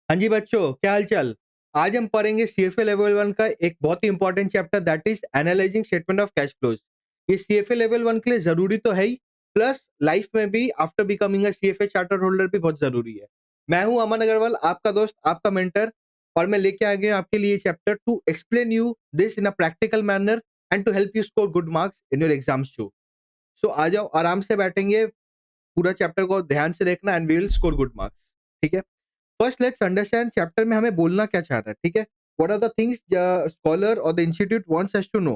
हाँ जी बच्चों, क्या हाल-चाल? आज हम पढ़ेंगे सीएफए लेवल 1 का एक बहुत ही important chapter that is analysing statement of cash flows. ये सीएफए लेवल 1 के लिए ज़रूरी तो है ही, प्लस लाइफ में भी after becoming a CFA charter holder भी बहुत ज़रूरी है। मैं हूँ अमन अग्रवाल, आपका दोस्त, आपका मेंटर और मैं लेके आ गया हूँ आपके लिए ये chapter to explain you this in a practical manner and to help you score good marks in your exams too. So आ जाओ, आराम से बैठेंगे, पूरा चैप्टर को ध्यान से देखना and we will score good marks. ठीक है? फर्स्ट लेट्स अंडरस्टैंड चैप्टर में हमें बोलना क्या चाह रहा है, ठीक है? What are the things scholar और the institute wants us to know.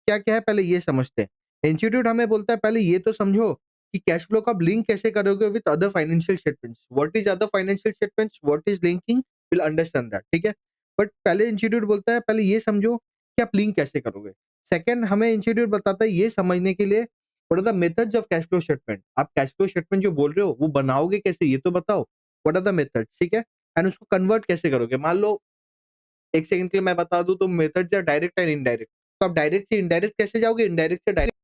क्या-क्या है पहले ये समझते हैं। इंस्टीट्यूट हमें बोलता है पहले ये तो समझो कि कैश फ्लो का आप लिंक कैसे करोगे with other financial statements. What is other financial statements, what is linking, will understand that, ठीक है? बट पहले इंस्टीट्यूट बोलता है पहले ये समझो कि आप लिंक कैसे करोगे। सेकंड हमें इंस्टीट्यूट बताता है ये समझने के लिए what are the methods of cash flow statement. आप कैश फ्लो स्टेटमेंट जो बोल रहे हो वो बनाओगे कैसे ये तो बताओ। व्हाट आर द मेथड्स, ठीक है? एंड उसको कन्वर्ट कैसे करोगे? मान लो 1 सेकंड के लिए मैं बता दूँ तो methods are direct and indirect. तो आप डायरेक्ट से इनडायरेक्ट कैसे जाओगे? इनडायरेक्ट से direct.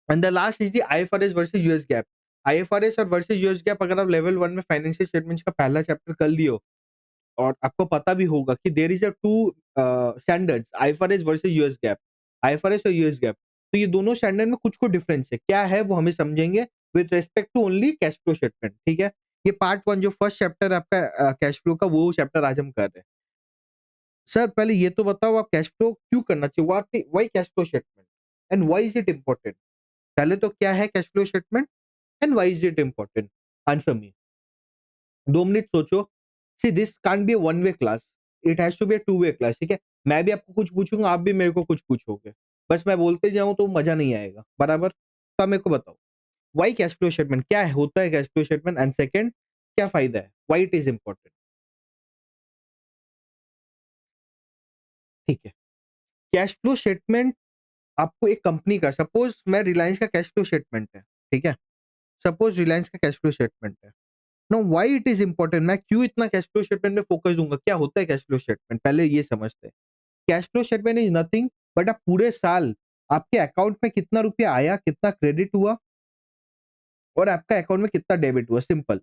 And the last is the IFRS versus US GAAP. IFRS और वर्सेस यूएस गैप अगर आप लेवल 1 में फाइनेंशियल स्टेटमेंट्स का पहला चैप्टर कर लिए हो और आपको पता भी होगा कि there is a 2 standards IFRS versus US GAAP. IFRS और यूएस गैप। तो ये दोनों स्टैंडर्ड में कुछ-कुछ डिफरेंस है। क्या है वो हमें समझेंगे with respect to only cash flow statement, ठीक है? ये पार्ट 1 जो फर्स्ट चैप्टर है आपका कैश फ्लो का वो चैप्टर आज हम कर रहे हैं। सर पहले ये तो बताओ आप कैश फ्लो क्यों करना चाहिए? Why cash flow statement and why is it important? पहले तो क्या है cash flow statement and why is it important? Answer me. 2 minute सोचो। See this can't be a one way class, it has to be a two way class, ठीक है? मैं भी आपको कुछ पूछूँगा, आप भी मेरे को कुछ पूछोगे। बस मैं बोलते जाऊँ तो मज़ा नहीं आएगा, बराबर? तो आप मेरे को बताओ, व्हाई कैश फ्लो स्टेटमेंट क्या है होता है cash flow statement and second क्या फ़ायदा है? Why it is important? ठीक है। कैश फ्लो स्टेटमेंट आपको एक कंपनी का सपोज़ मैं रिलायंस का कैश फ्लो स्टेटमेंट है, ठीक है? सपोज़ रिलायंस का कैश फ्लो स्टेटमेंट है। Now why it is important मैं क्यों इतना कैश फ्लो स्टेटमेंट में फ़ोकस दूँगा? क्या होता है कैश फ्लो स्टेटमेंट? पहले ये समझते हैं। Cash flow statement is nothing but आप पूरे साल आपके अकाउंट में कितना रुपया आया, कितना क्रेडिट हुआ और आपका अकाउंट में कितना डेबिट हुआ, सिंपल।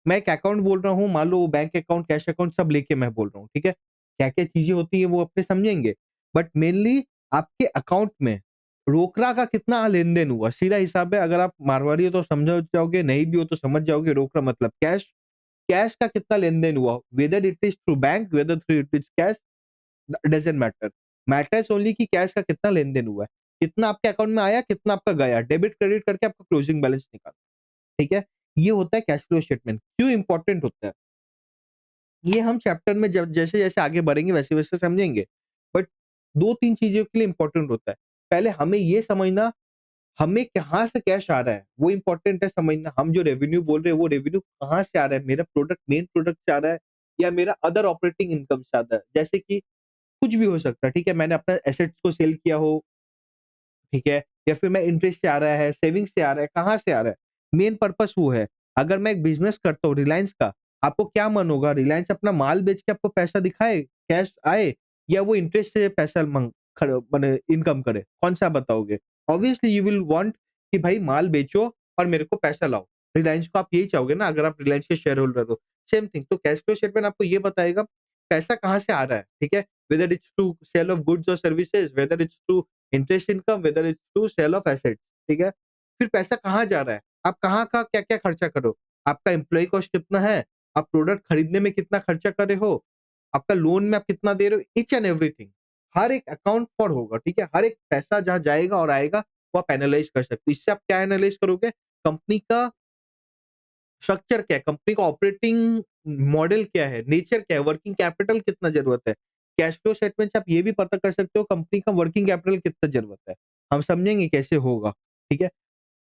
मैं एक अकाउंट बोल रहा हूँ, मान लो बैंक अकाउंट, कैश अकाउंट सब लेके मैं बोल रहा हूँ, ठीक है? क्या-क्या चीज़ें होती हैं वो अपने समझेंगे। बट मेनली आपके अकाउंट में रोकड़ा का कितना लेन-देन हुआ, सीधा हिसाब है। अगर आप मारवाड़ी हो तो समझ जाओगे, नहीं भी हो तो समझ जाओगे रोकड़ा मतलब कैश। कैश का कितना लेन-देन हुआ, whether it is through bank, whether through it is cash, doesn't matter. Matters only कि कैश का कितना लेन-देन हुआ है। कितना आपके अकाउंट में आया, कितना आपका गया, डेबिट क्रेडिट करके आपका क्लोजिंग बैलेंस निकालो, ठीक है? ये होता है कैश फ्लो स्टेटमेंट। क्यों इम्पोर्टेंट होता है? ये हम चैप्टर में जब जैसे-जैसे आगे बढ़ेंगे वैसे-वैसे समझेंगे। बट 2-3 चीज़ों के लिए इम्पोर्टेंट होता है। पहले हमें ये समझना हमें कहाँ से कैश आ रहा है, वो इम्पोर्टेंट है समझना। हम जो रेवेन्यू बोल रहे हैं वो रेवेन्यू कहाँ से आ रहा है? मेरा प्रोडक्ट मेन प्रोडक्ट से आ रहा है या मेरा अदर ऑपरेटिंग इनकम से आता है? जैसे कि कुछ भी हो सकता है, ठीक है? मैंने अपना एसेट्स को सेल किया हो, ठीक है? या फिर मैं इंटरेस्ट से आ रहा है, सेविंग्स से आ रहा है, कहाँ से आ रहा है? मेन पर्पस वो है। अगर मैं एक बिज़नेस करता हूँ रिलायंस का, आपको क्या मन होगा रिलायंस अपना माल बेच के आपको पैसा दिखाए, कैश आए या वो इंटरेस्ट से पैसा माने इनकम करे? कौन-सा बताओगे? ऑब्वियसली यू विल वांट कि भाई माल बेचो और मेरे को पैसा लाओ। रिलायंस को आप यही चाहोगे ना अगर आप रिलायंस के शेयर होल्डर हो। सेम थिंग तो कैश फ्लो स्टेटमेंट आपको ये बताएगा पैसा कहाँ से आ रहा है, ठीक है? Whether it's to sale of goods और services, whether it's to interest income, whether it's to sale of assets, ठीक है? फिर पैसा कहाँ जा रहा है? आप कहाँ का क्या-क्या खर्चा करो? आपका एम्प्लॉयी कॉस्ट कितना है? आप प्रोडक्ट खरीदने में कितना खर्चा कर रहे हो? आपका लोन में आप कितना दे रहे हो? Each and everything. हर एक अकाउंट फॉर होगा, ठीक है? हर एक पैसा जहाँ जाएगा और आएगा, वो आप एनालाइज़ कर सकते हो। इससे आप क्या एनालाइज़ करोगे? कंपनी का स्ट्रक्चर क्या है? कंपनी का ऑपरेटिंग मॉडल क्या है? नेचर क्या है? वर्किंग कैपिटल कितना ज़रूरत है? कैश फ्लो स्टेटमेंट से आप ये भी पता कर सकते हो कंपनी का वर्किंग कैपिटल कितना ज़रूरत है। हम समझेंगे कैसे होगा, ठीक है?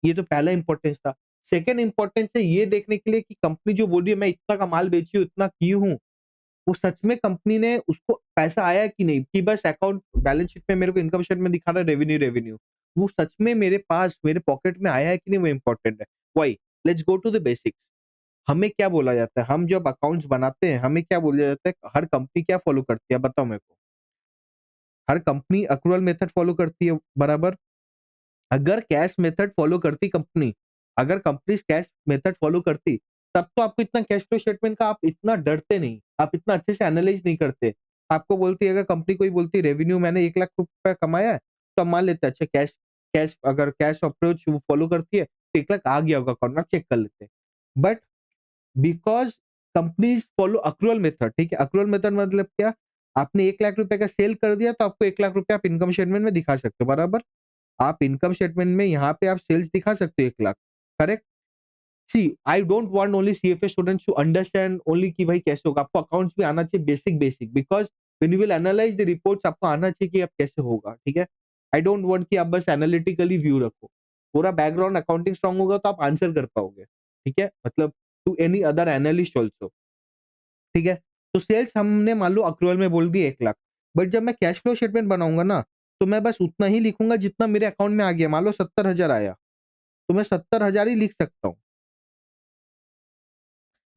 ये तो पहला इम्पोर्टेंस था। सेकंड इम्पोर्टेंस है ये देखने के लिए कि कंपनी जो बोल रही है मैं इतना का माल बेची हूँ, इतना की हूँ, वो सच में कंपनी ने उसको पैसा आया है कि नहीं? कि बस अकाउंट बैलेंस शीट में मेरे को इनकम स्टेटमेंट दिखा रहा है रेवेन्यू रेवेन्यू। वो सच में मेरे पास मेरे पॉकेट में आया है कि नहीं वो इम्पोर्टेंट है। Why? Let's go to the basics. हमें क्या बोला जाता है? हम जब अकाउंट्स बनाते हैं, हमें क्या बोला जाता है? हर कंपनी क्या फॉलो करती है? बताओ मेरे को। हर कंपनी एक्रूअल मेथड फॉलो करती है, बराबर? अगर कैश मेथड फॉलो करती कंपनी, अगर कंपनी कैश मेथड फॉलो करती, तब तो आपको इतना कैश फ्लो स्टेटमेंट का आप इतना डरते नहीं, आप इतना अच्छे से एनालाइज़ नहीं करते। आपको बोलती है अगर कंपनी कोई बोलती है रेवेन्यू मैंने 1 लाख रुपए कमाया है, तो हम मान लेते हैं अच्छा कैश कैश अगर कैश अप्रोच वो फॉलो करती है, तो 1 लाख आ गया होगा अकाउंट में, चेक कर लेते हैं। But because companies follow accrual method, ठीक है? एक्रूअल मेथड मतलब क्या? आपने 1 लाख रुपए का सेल कर दिया तो आपको 1 लाख रुपए आप इनकम स्टेटमेंट में दिखा सकते हो, बराबर? आप इनकम स्टेटमेंट में यहाँ पे आप सेल्स दिखा सकते हो 1 lakh, correct? See I don't want only CFA students to understand only कि भाई कैसे होगा, आपको अकाउंट्स भी आना चाहिए basic because when you will analyse the reports आपको आना चाहिए कि अब कैसे होगा, ठीक है? आई डोंट वांट कि आप बस एनालिटिकली व्यू रखो। पूरा बैकग्राउंड अकाउंटिंग स्ट्रांग होगा तो आप आंसर कर पाओगे, ठीक है? मतलब to any other analyst also, ठीक है? तो सेल्स हमने मान लो एक्रूअल में बोल दिए 1 लाख, बट जब मैं कैश फ्लो स्टेटमेंट बनाऊँगा ना, तो मैं बस उतना ही लिखूँगा जितना मेरे अकाउंट में आ गया। मान लो 70,000 आया, तो मैं 70,000 ही लिख सकता हूँ।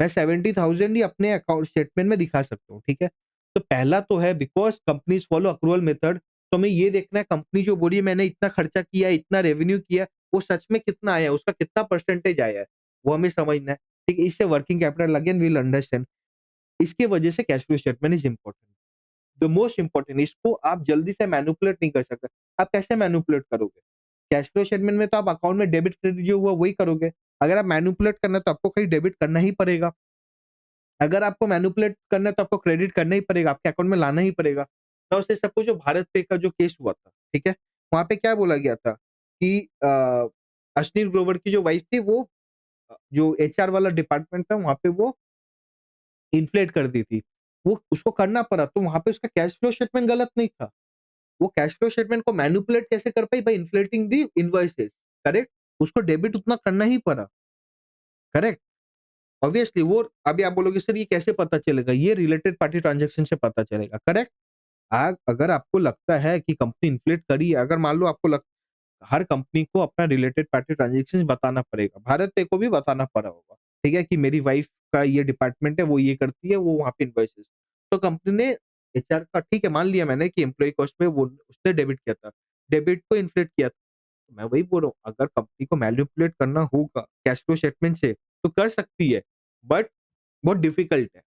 मैं 70,000 ही अपने अकाउंट स्टेटमेंट में दिखा सकता हूँ, ठीक है? तो पहला तो है because companies follow accrual method, तो हमें ये देखना है कंपनी जो बोली है मैंने इतना खर्चा किया, इतना रेवेन्यू किया, वो सच में कितना आया है, उसका कितना परसेंटेज आया है, वो हमें समझना है, ठीक है? इससे working capital again we will understand. इसकी वजह से cash flow statement is important. The most important इसको आप जल्दी से मैनिपुलेट नहीं कर सकते। आप कैसे मैनिपुलेट करोगे? कैश फ्लो स्टेटमेंट में तो आप अकाउंट में डेबिट क्रेडिट जो हुआ वही करोगे। अगर आप मैनिपुलेट करना है तो आपको कहीं डेबिट करना ही पड़ेगा। अगर आपको मैनिपुलेट करना है तो आपको क्रेडिट करना ही पड़ेगा, आपके अकाउंट में लाना ही पड़ेगा। नाउ से सपोज़ जो भारत पे का जो केस हुआ था, ठीक है? वहाँ पे क्या बोला गया था कि अश्लील ग्रोवर की जो वाइफ थी वो जो एचआर वाला डिपार्टमेंट था वहाँ पे वो इन्फ्लेट कर दी थी। वो उसको करना पड़ा तो वहाँ पे उसका कैश फ्लो स्टेटमेंट गलत नहीं था। वो कैश फ्लो स्टेटमेंट को मैनिपुलेट कैसे कर पाई? By inflating the invoices, correct? उसको डेबिट उतना करना ही पड़ा, करेक्ट? ऑब्वियसली वो अभी आप बोलोगे सर ये कैसे पता चलेगा? ये रिलेटेड पार्टी ट्रांज़ैक्शन से पता चलेगा, करेक्ट? अगर आपको लगता है कि कंपनी इन्फ्लेट करी है, अगर मान लो आपको लग हर कंपनी को अपना रिलेटेड पार्टी ट्रांज़ैक्शंस बताना पड़ेगा। भारत पे को भी बताना पड़ा होगा, ठीक है? कि मेरी वाइफ का ये डिपार्टमेंट है, वो ये करती है, वो वहाँ पे इनवॉइसेस तो कंपनी ने एचआर का ठीक है, मान लिया मैंने कि एम्प्लॉयी कॉस्ट में वो उसने डेबिट किया था। डेबिट को इन्फ्लेट किया था। मैं वही बोल रहा हूँ, अगर कंपनी को मैनिपुलेट करना होगा कैश फ्लो स्टेटमेंट से, तो कर सकती है, बट बहुत डिफिकल्ट है।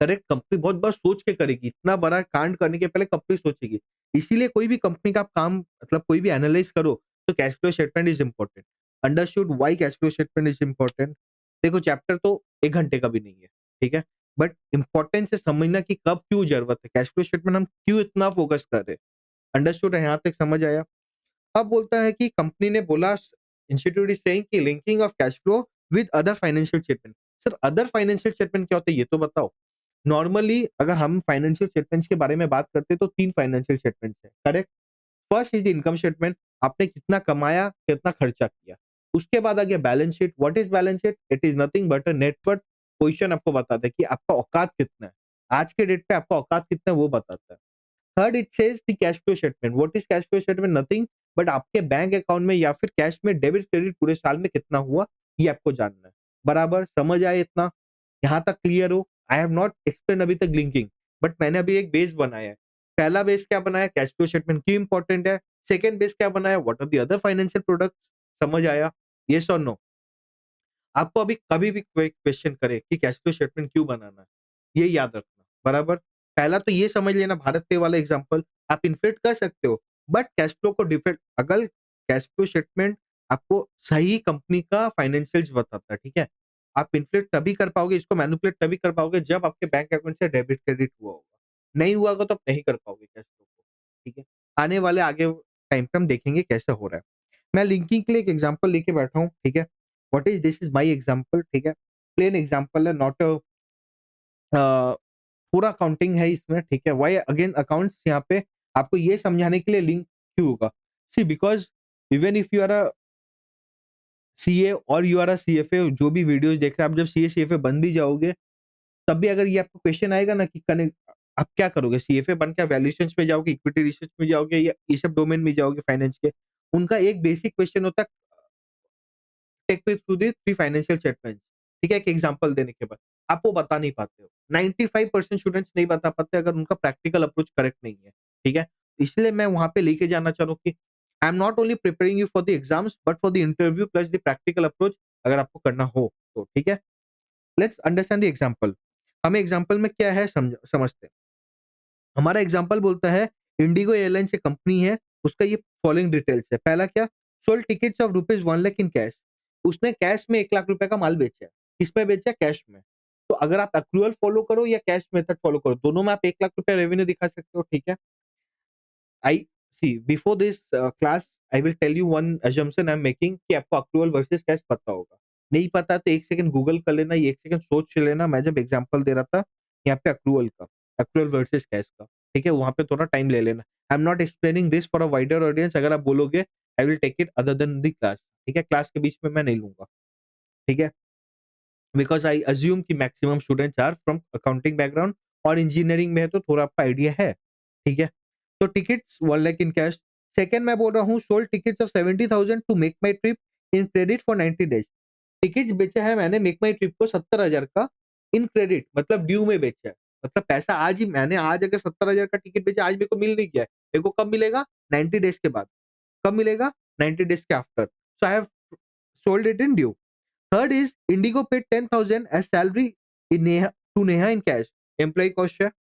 करेक्ट कंपनी बहुत बार सोच के करेगी, इतना बड़ा कांड करने के पहले कंपनी सोचेगी। इसीलिए कोई भी कंपनी का आप काम मतलब कोई भी एनालाइज़ करो, तो cash flow statement is important. Understood why cash flow statement is important? देखो चैप्टर तो 1 घंटे का भी नहीं है, ठीक है? बट इम्पोर्टेंस से समझना कि कब क्यों ज़रूरत है, कैश फ्लो स्टेटमेंट हम क्यों इतना फोकस कर रहे हैं। अंडरस्टूड है, यहाँ तक समझ आया? अब बोलता है कि कंपनी ने बोला इंस्टीट्यूट इज़ सेइंग कि linking of cash flow with other financial statement. Sir other financial statement क्या होता है ये तो बताओ? नॉर्मली अगर हम फाइनेंशियल स्टेटमेंट्स के बारे में बात करते हैं तो 3 फाइनेंशियल स्टेटमेंट्स हैं, correct? First is the income statement आपने कितना कमाया, कितना खर्चा किया। उसके बाद आ गया balance sheet, what is balance sheet? It is nothing but a net worth position आपको बताता है कि आपका औकात कितना है। आज के डेट पे आपका औकात कितना है वो बताता है। Third it says the cash flow statement, what is cash flow statement? Nothing but आपके बैंक अकाउंट में या फिर कैश में डेबिट क्रेडिट पूरे साल में कितना हुआ, ये आपको जानना है। बराबर समझ आया इतना? यहाँ तक क्लियर हो? आई हैव नॉट एक्सप्लेन अभी तक लिंकिंग, बट मैंने अभी एक बेस बनाया है। पहला बेस क्या बनाया? कैश फ्लो स्टेटमेंट क्यों इंपॉर्टेंट है? सेकंड बेस क्या बनाया? What are the other financial products? समझ आया? येस और नो? आपको अभी कभी भी कोई क्वेश्चन करे कि कैश फ्लो स्टेटमेंट क्यों बनाना है, ये याद रखना, बराबर? पहला तो ये समझ लेना भारत पे वाला एग्जांपल आप इन्फ्लेट कर सकते हो, बट कैश फ्लो को डिफेक्ट अगर कैश फ्लो स्टेटमेंट आपको सही कंपनी का फाइनेंशियल्स बताता है, ठीक है? आप इन्फ्लेट तभी कर पाओगे, इसको मैनिपुलेट तभी कर पाओगे जब आपके बैंक अकाउंट से डेबिट क्रेडिट हुआ होगा। नहीं हुआ होगा तो आप नहीं कर पाओगे कैश फ्लो को, ठीक है? आने वाले आगे टाइम पे हम देखेंगे कैसे हो रहा है। मैं लिंकिंग के लिए एक एग्जांपल लेके बैठा हूँ, ठीक है? What is this is my example, ठीक है? प्लेन एग्जांपल है नॉट अ, पूरा काउंटिंग है इसमें, ठीक है? व्हाई अगेन अकाउंट्स यहाँ पे आपको ये समझाने के लिए लिंक क्यों होगा? See because even if you are a CA और यू आर अ सीएफए जो भी वीडियोज़ देख रहे हैं, आप जब सीए, सीएफए बन भी जाओगे, तब भी अगर ये आपको क्वेश्चन आएगा ना कि आप क्या करोगे? सीएफए बन के वैल्यूएशंस में जाओगे, इक्विटी रिसर्च में जाओगे या ये सब डोमेन में जाओगे फाइनेंस के? उनका एक बेसिक क्वेश्चन होता है take me through the 3 financial statements, ठीक है? एक एग्जांपल देने के बाद, आप वो बता नहीं पाते हो। 95% स्टूडेंट्स नहीं बता पाते अगर उनका प्रैक्टिकल अप्रोच करेक्ट नहीं है, ठीक है? इसलिए मैं वहाँ पे लेके जाना चाह रहा हूँ कि आई am not only preparing you for the exams but for the interview plus the practical approach अगर आपको करना हो तो, ठीक है? Let's understand the example. हमें एग्जांपल में क्या है समझते हैं। हमारा एग्जांपल बोलता है इंडिगो एयरलाइंस एक कंपनी है, उसका ये फॉलोइंग डिटेल्स है। पहला क्या, sold tickets of rupees 1 lakh in cash. उसने कैश में 1 लाख रुपए का माल बेचा है। किसमें बेचा? कैश में। तो अगर आप एक्रूअल फॉलो करो या कैश मेथड फॉलो करो, दोनों में आप 1 लाख रुपए रेवेन्यू दिखा सकते हो, ठीक है। I see before this class I will tell you one assumption I am making कि आपको एक्रूअल वर्सेस कैश पता होगा। नहीं पता तो 1 सेकंड गूगल कर लेना, ये 1 सेकंड सोच लेना। मैं जब एग्जांपल दे रहा था यहाँ पे एक्रूअल वर्सेस कैश का, ठीक है, वहां पे थोड़ा टाइम ले लेना। I am not explaining this for a wider audience. अगर आप बोलोगे I will take it other than the class, ठीक है, क्लास के बीच में मैं नहीं लूंगा, ठीक है। बिकॉज आई अज्यूम कि maximum students are from accounting background और इंजीनियरिंग में है, तो थोड़ा आपका आइडिया है, ठीक है। तो tickets 1 lakh in cash. Second मैं बोल रहा हूँ sold tickets of 70,000 to make my trip in credit for 90 days. Tickets बेचा है मैंने मेक माई ट्रिप को 70,000 का इन क्रेडिट, मतलब ड्यू में बेचा है। मतलब पैसा आज ही, मैंने आज अगर 70,000 का टिकट बेचा, आज मेरे को मिल नहीं गया है, मेरे को कब मिलेगा? 90 डेज के बाद। कब मिलेगा? 90 डेज के after. So I have sold it in due. Third is Indigo paid 10,000 as salary to Neha in cash. Employee cost share.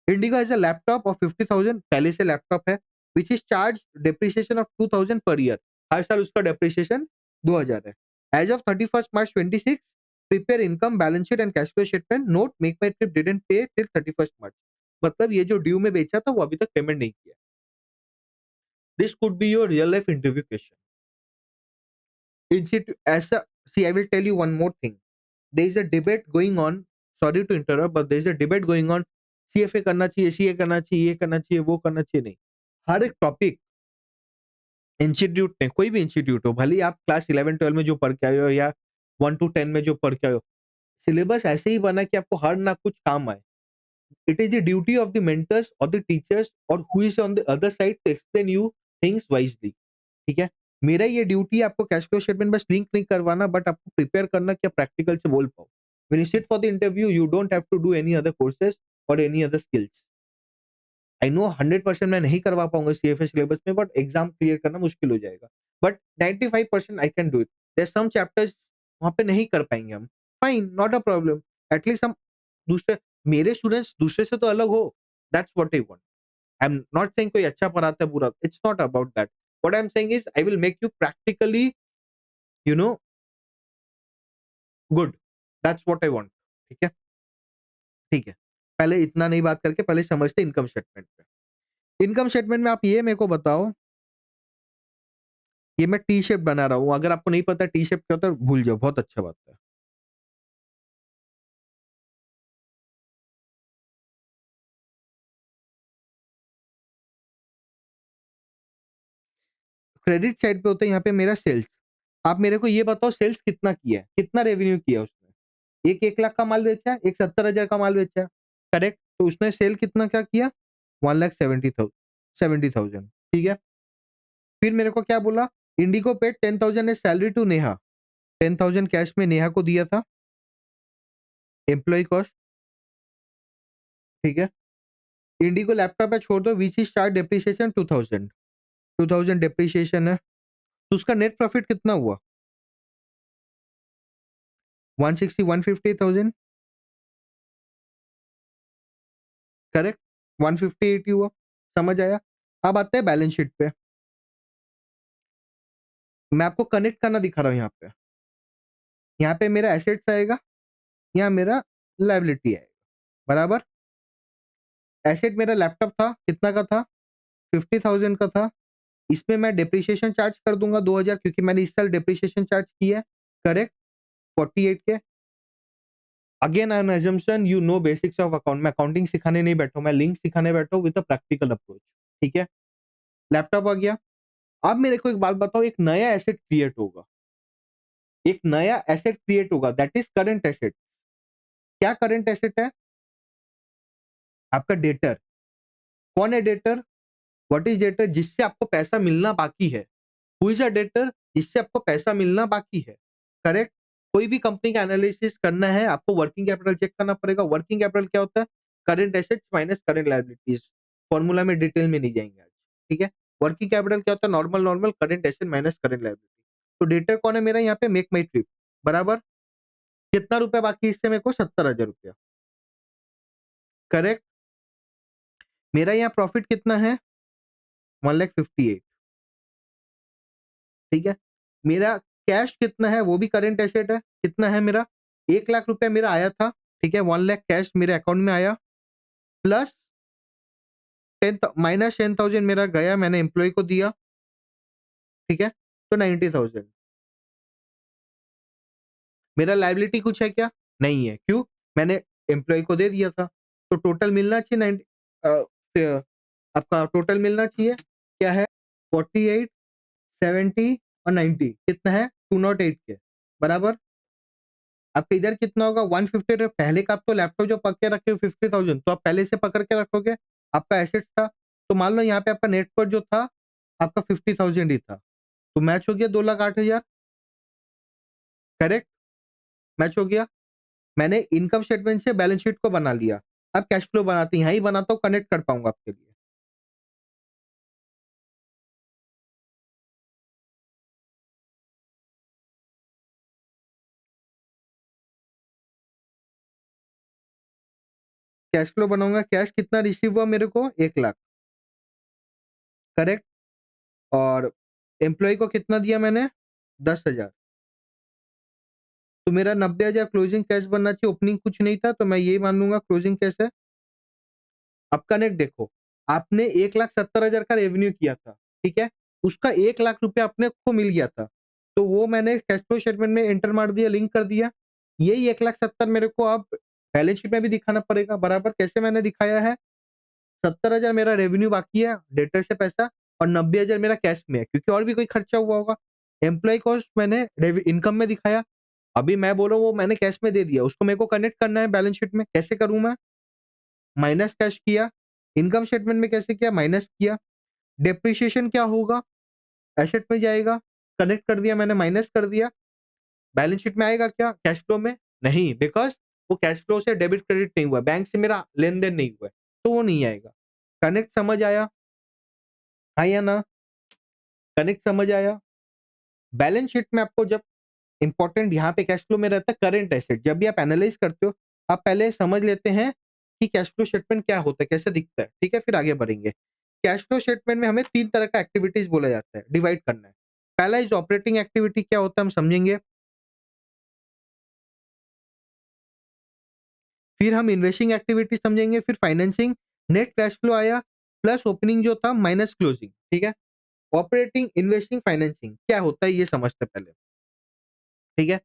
Indigo has a laptop of 50,000 पहले से लैपटॉप है, which is charged depreciation of 2,000 per year. हर साल उसका depreciation 2,000 है। As of 31st March 26, prepare income balance sheet and cash flow statement. Note make my trip didn't pay till 31st March. मतलब ये जो due में बेचा था वो अभी तक पेमेंट नहीं किया। This could be your real life interview question. ऐसा, see I will tell you one more thing. There is a debate going on, sorry to interrupt, but there is a debate going on, CFA करना चाहिए, CA करना चाहिए, ये करना चाहिए, वो करना चाहिए, नहीं। हर एक टॉपिक इंस्टीट्यूट ने, कोई भी इंस्टीट्यूट हो, भले ही आप क्लास 11-12 में जो पढ़ के आए हो या 1 to 10 में जो पढ़ के आए हो, सिलेबस ऐसे ही बना कि आपको हर ना कुछ काम आए। It is the duty of the mentors और द टीचर्स और who is on the other side to explain you things wisely, ठीक है। मेरा ये ड्यूटी है आपको कैश फ्लो स्टेटमेंट बस लिंक नहीं करवाना, बट आपको प्रिपेयर करना कि आप प्रैक्टिकल से बोल पाओ। When you sit for the interview you don't have to do any other courses और any other skills. I know 100% मैं नहीं करवा पाऊंगा सीएफए सिलेबस में, बट एग्जाम क्लियर करना मुश्किल हो जाएगा। But 95% I can do it. There some chapters वहां पे नहीं कर पाएंगे हम, fine, not a problem. At least हम दूसरे, मेरे स्टूडेंट्स दूसरे से तो अलग हो, that's what I want. I am not saying कोई अच्छा पढ़ाता है बुरा, it's not about that. What I am saying is I will make you practically, you know, good. That's what I want, ठीक है, ठीक है। पहले इतना नहीं बात करके पहले समझते इनकम स्टेटमेंट पे। इनकम स्टेटमेंट में आप ये मेरे को बताओ, ये मैं टी शेप बना रहा हूँ, अगर आपको नहीं पता टी शेप क्या होता है भूल जाओ, बहुत अच्छा बात है। क्रेडिट साइड पे होता है यहाँ पे मेरा सेल्स। आप मेरे को ये बताओ सेल्स कितना किया है, कितना रेवेन्यू किया उसने? एक 1 लाख का माल बेचा है, एक 70,000 का माल बेचा है, करेक्ट। तो उसने सेल कितना क्या किया? 1,70,000, ठीक है। फिर मेरे को क्या बोला? IndiGo paid 10,000 as salary to Neha. 10,000 cash में नेहा को दिया था, एम्प्लॉय कॉस्ट, ठीक है। इंडिगो लैपटॉप पे छोड़ दो, which is start depreciation 2,000, 2,000 depreciation है। तो उसका नेट प्रॉफिट कितना हुआ? 160, 150,000, करेक्ट। 158 हुआ, समझ आया। अब आते हैं बैलेंस शीट पे। मैं आपको कनेक्ट करना दिखा रहा हूँ यहाँ पे। यहाँ पे मेरा एसेट्स आएगा, यहाँ मेरा लायबिलिटी आएगा, बराबर। एसेट मेरा लैपटॉप था, कितना का था? 50,000 का था। इसमें मैं डेप्रिसिएशन चार्ज कर दूंगा 2,000, क्योंकि मैंने इस साल डेप्रिसिएशन चार्ज किया है, correct. 48 K. Again an assumption you know basics of account. मैं अकाउंटिंग सिखाने नहीं बैठा हूं, मैं लिंक सिखाने बैठा हूं विद अ प्रैक्टिकल अप्रोच, ठीक है। लैपटॉप आ गया। अब मेरे को एक बात बताओ, एक नया एसेट क्रिएट होगा, एक नया एसेट क्रिएट होगा, दैट इज करंट एसेट। क्या करंट एसेट है? आपका डेटर। कौन है डेटर? What is debtor? जिससे आपको पैसा मिलना बाकी है। Who is a debtor? जिससे आपको पैसा मिलना बाकी है, करेक्ट। कोई भी कंपनी का एनालिसिस करना है आपको वर्किंग कैपिटल चेक करना पड़ेगा। वर्किंग कैपिटल क्या होता है? Current assets minus current liabilities. Formula में डिटेल में नहीं जाएंगे आज, ठीक है। वर्किंग कैपिटल क्या होता है? Normal normal current asset minus current liability. तो डेटर कौन है मेरा यहाँ पे? मेक माई ट्रिप, बराबर। कितना रुपया बाकी है इससे मेरे को? 70,000 रुपया, करेक्ट? मेरा यहाँ प्रॉफिट कितना है? 1,58,000, ठीक है? मेरा कैश कितना है? वो भी करंट एसेट है। कितना है मेरा? 1,00,000 रुपया मेरा आया था, ठीक है? 1,00,000 कैश मेरे अकाउंट में आया, प्लस 10,000 मेरा गया, मैंने एम्प्लॉयी को दिया, ठीक है? तो 90,000। मेरा लायबिलिटी कुछ है क्या? नहीं है। क्यों? मैंने एम्प्लॉयी को दे दिया था। तो टोटल मिलना चाहिए आपका टोटल मिलना चाहिए, क्या है? 48, 70 और 90 कितना है? 208 के बराबर। आपका इधर कितना होगा? 150। पहले का आप तो लैपटॉप जो पकड़ के रखे हो 50,000, तो आप पहले से पकड़ के रखोगे, आपका एसेट्स था। तो मान लो यहाँ पे आपका नेट पर जो था, आपका 50,000 ही था। तो मैच हो गया 2,08,000, करेक्ट? मैच हो गया। मैंने इनकम स्टेटमेंट से बैलेंस शीट को बना लिया। अब कैश फ्लो बनाते हैं, यहीं बनाता हूँ, कनेक्ट कर पाऊंगा आपके लिए। कैश फ्लो बनाऊंगा, कैश कितना रिसीव हुआ मेरे को? 1,00,000, करेक्ट? और एम्प्लॉय को कितना दिया मैंने? 10,000। तो मेरा 90,000 क्लोजिंग कैश बनना चाहिए। ओपनिंग कुछ नहीं था, तो मैं यही मान लूंगा क्लोजिंग कैश है। अब कनेक्ट देखो, आपने 1,70,000 का रेवेन्यू किया था, ठीक है? उसका 1,00,000 रुपया अपने को मिल गया था। तो वो मैंने कैश फ्लो स्टेटमेंट में एंटर मार दिया, लिंक कर दिया। यही 1,70,000 मेरे को अब बैलेंस शीट में भी दिखाना पड़ेगा, बराबर। कैसे मैंने दिखाया है? 70,000 मेरा रेवेन्यू बाकी है, डेटर से पैसा, और 90,000 मेरा कैश में है, क्योंकि और भी कोई खर्चा हुआ होगा। एम्प्लॉयी कॉस्ट मैंने इनकम में दिखाया। अभी मैं बोल रहा हूँ वो मैंने कैश में दे दिया, उसको मेरे को कनेक्ट करना है बैलेंस शीट में। कैसे करूँ मैं? माइनस कैश किया। इनकम स्टेटमेंट में कैसे किया? माइनस किया। डेप्रिसिएशन क्या होगा? एसेट में जाएगा, कनेक्ट कर दिया मैंने, माइनस कर दिया। बैलेंस शीट में आएगा क्या? कैश फ्लो में? नहीं, बिकॉज़ वो कैश फ्लो से डेबिट क्रेडिट नहीं हुआ, बैंक से मेरा लेन-देन नहीं हुआ है, तो वो नहीं आएगा। कनेक्ट समझ आया? हाँ या ना? कनेक्ट समझ आया? बैलेंस शीट में आपको जब इंपॉर्टेंट यहाँ पे कैश फ्लो में रहता है करंट एसेट। जब भी आप एनालाइज़ करते हो, आप पहले समझ लेते हैं कि कैश फ्लो स्टेटमेंट क्या होता है, कैसे दिखता है, ठीक है? फिर आगे बढ़ेंगे। कैश फ्लो स्टेटमेंट में हमें 3 तरह का एक्टिविटीज़ बोला जाता है, डिवाइड करना है। पहला इज़ ऑपरेटिंग एक्टिविटी क्या होता है हम समझेंगे। फिर हम इन्वेस्टिंग एक्टिविटी समझेंगे, फिर फाइनेंसिंग, नेट कैश फ्लो आया, प्लस ओपनिंग जो था माइनस क्लोजिंग, ठीक है? ऑपरेटिंग, इन्वेस्टिंग, फाइनेंसिंग क्या होता है ये समझते हैं पहले, ठीक है?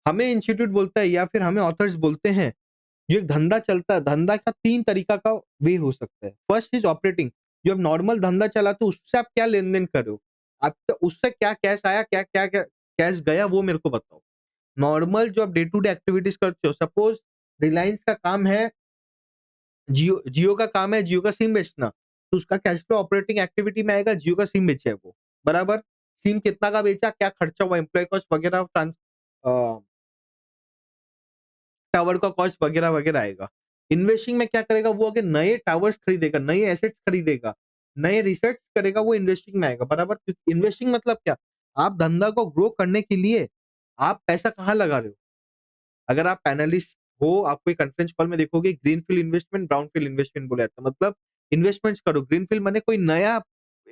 हमें इंस्टीट्यूट बोलता है या फिर हमें ऑथर्स बोलते हैं, जो एक धंधा चलता है, धंधा का 3 तरीका का वे हो सकता है। फर्स्ट इज़ ऑपरेटिंग, जो अब नॉर्मल धंधा चलाते हो उससे आप क्या लेन-देन कर रहे हो? आपका उससे क्या कैश आया, क्या कैश गया वो मेरे को बताओ। नॉर्मल जो आप डे टू डे एक्टिविटीज़ करते हो, सपोज़ रिलायंस का काम है, जियो जियो का काम है जियो का सिम बेचना, तो उसका कैश फ्लो ऑपरेटिंग एक्टिविटी में आएगा, जियो का सिम बेचा है वो, बराबर? सिम कितना का बेचा, क्या खर्चा हुआ, एम्प्लॉयी कॉस्ट वगैरह, अ, टावर का कॉस्ट वगैरह आएगा। इन्वेस्टिंग में क्या करेगा वो? अगर नए टावर्स खरीदेगा, नए एसेट्स खरीदेगा, नए रिसर्च करेगा, वो इन्वेस्टिंग में आएगा, बराबर? क्योंकि इन्वेस्टिंग मतलब क्या? आप धंधा को ग्रो करने के लिए आप पैसा कहाँ लगा रहे हो? अगर आप एनालिस्ट हो, आप कोई कॉन्फ्रेंस कॉल में देखोगे ग्रीनफील्ड इन्वेस्टमेंट, ब्राउनफील्ड इन्वेस्टमेंट बोला जाता है। मतलब इन्वेस्टमेंट्स करो, ग्रीनफील्ड माने कोई नया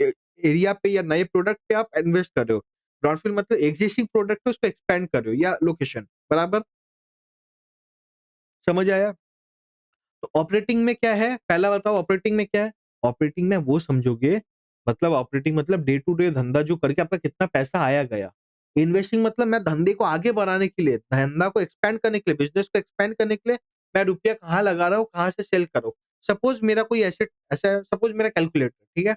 ए एरिया पे या नए प्रोडक्ट पे आप इन्वेस्ट कर रहे हो। ब्राउनफील्ड मतलब एक्जिस्टिंग प्रोडक्ट है उसको एक्सपेंड कर रहे हो, या लोकेशन, बराबर? समझ आया? तो ऑपरेटिंग में क्या है? पहला बताओ ऑपरेटिंग में क्या है? ऑपरेटिंग में वो समझोगे, मतलब ऑपरेटिंग मतलब डे टू डे धंधा जो करके आपका कितना पैसा आया गया। इन्वेस्टिंग मतलब मैं धंधे को आगे बढ़ाने के लिए, धंधा को एक्सपैंड करने के लिए, बिज़नेस को एक्सपैंड करने के लिए मैं रुपया कहाँ लगा रहा हूँ, कहाँ से सेल कर रहा हूँ। सपोज़ मेरा कोई एसेट ऐसा है, सपोज़ मेरा कैलकुलेटर, ठीक है?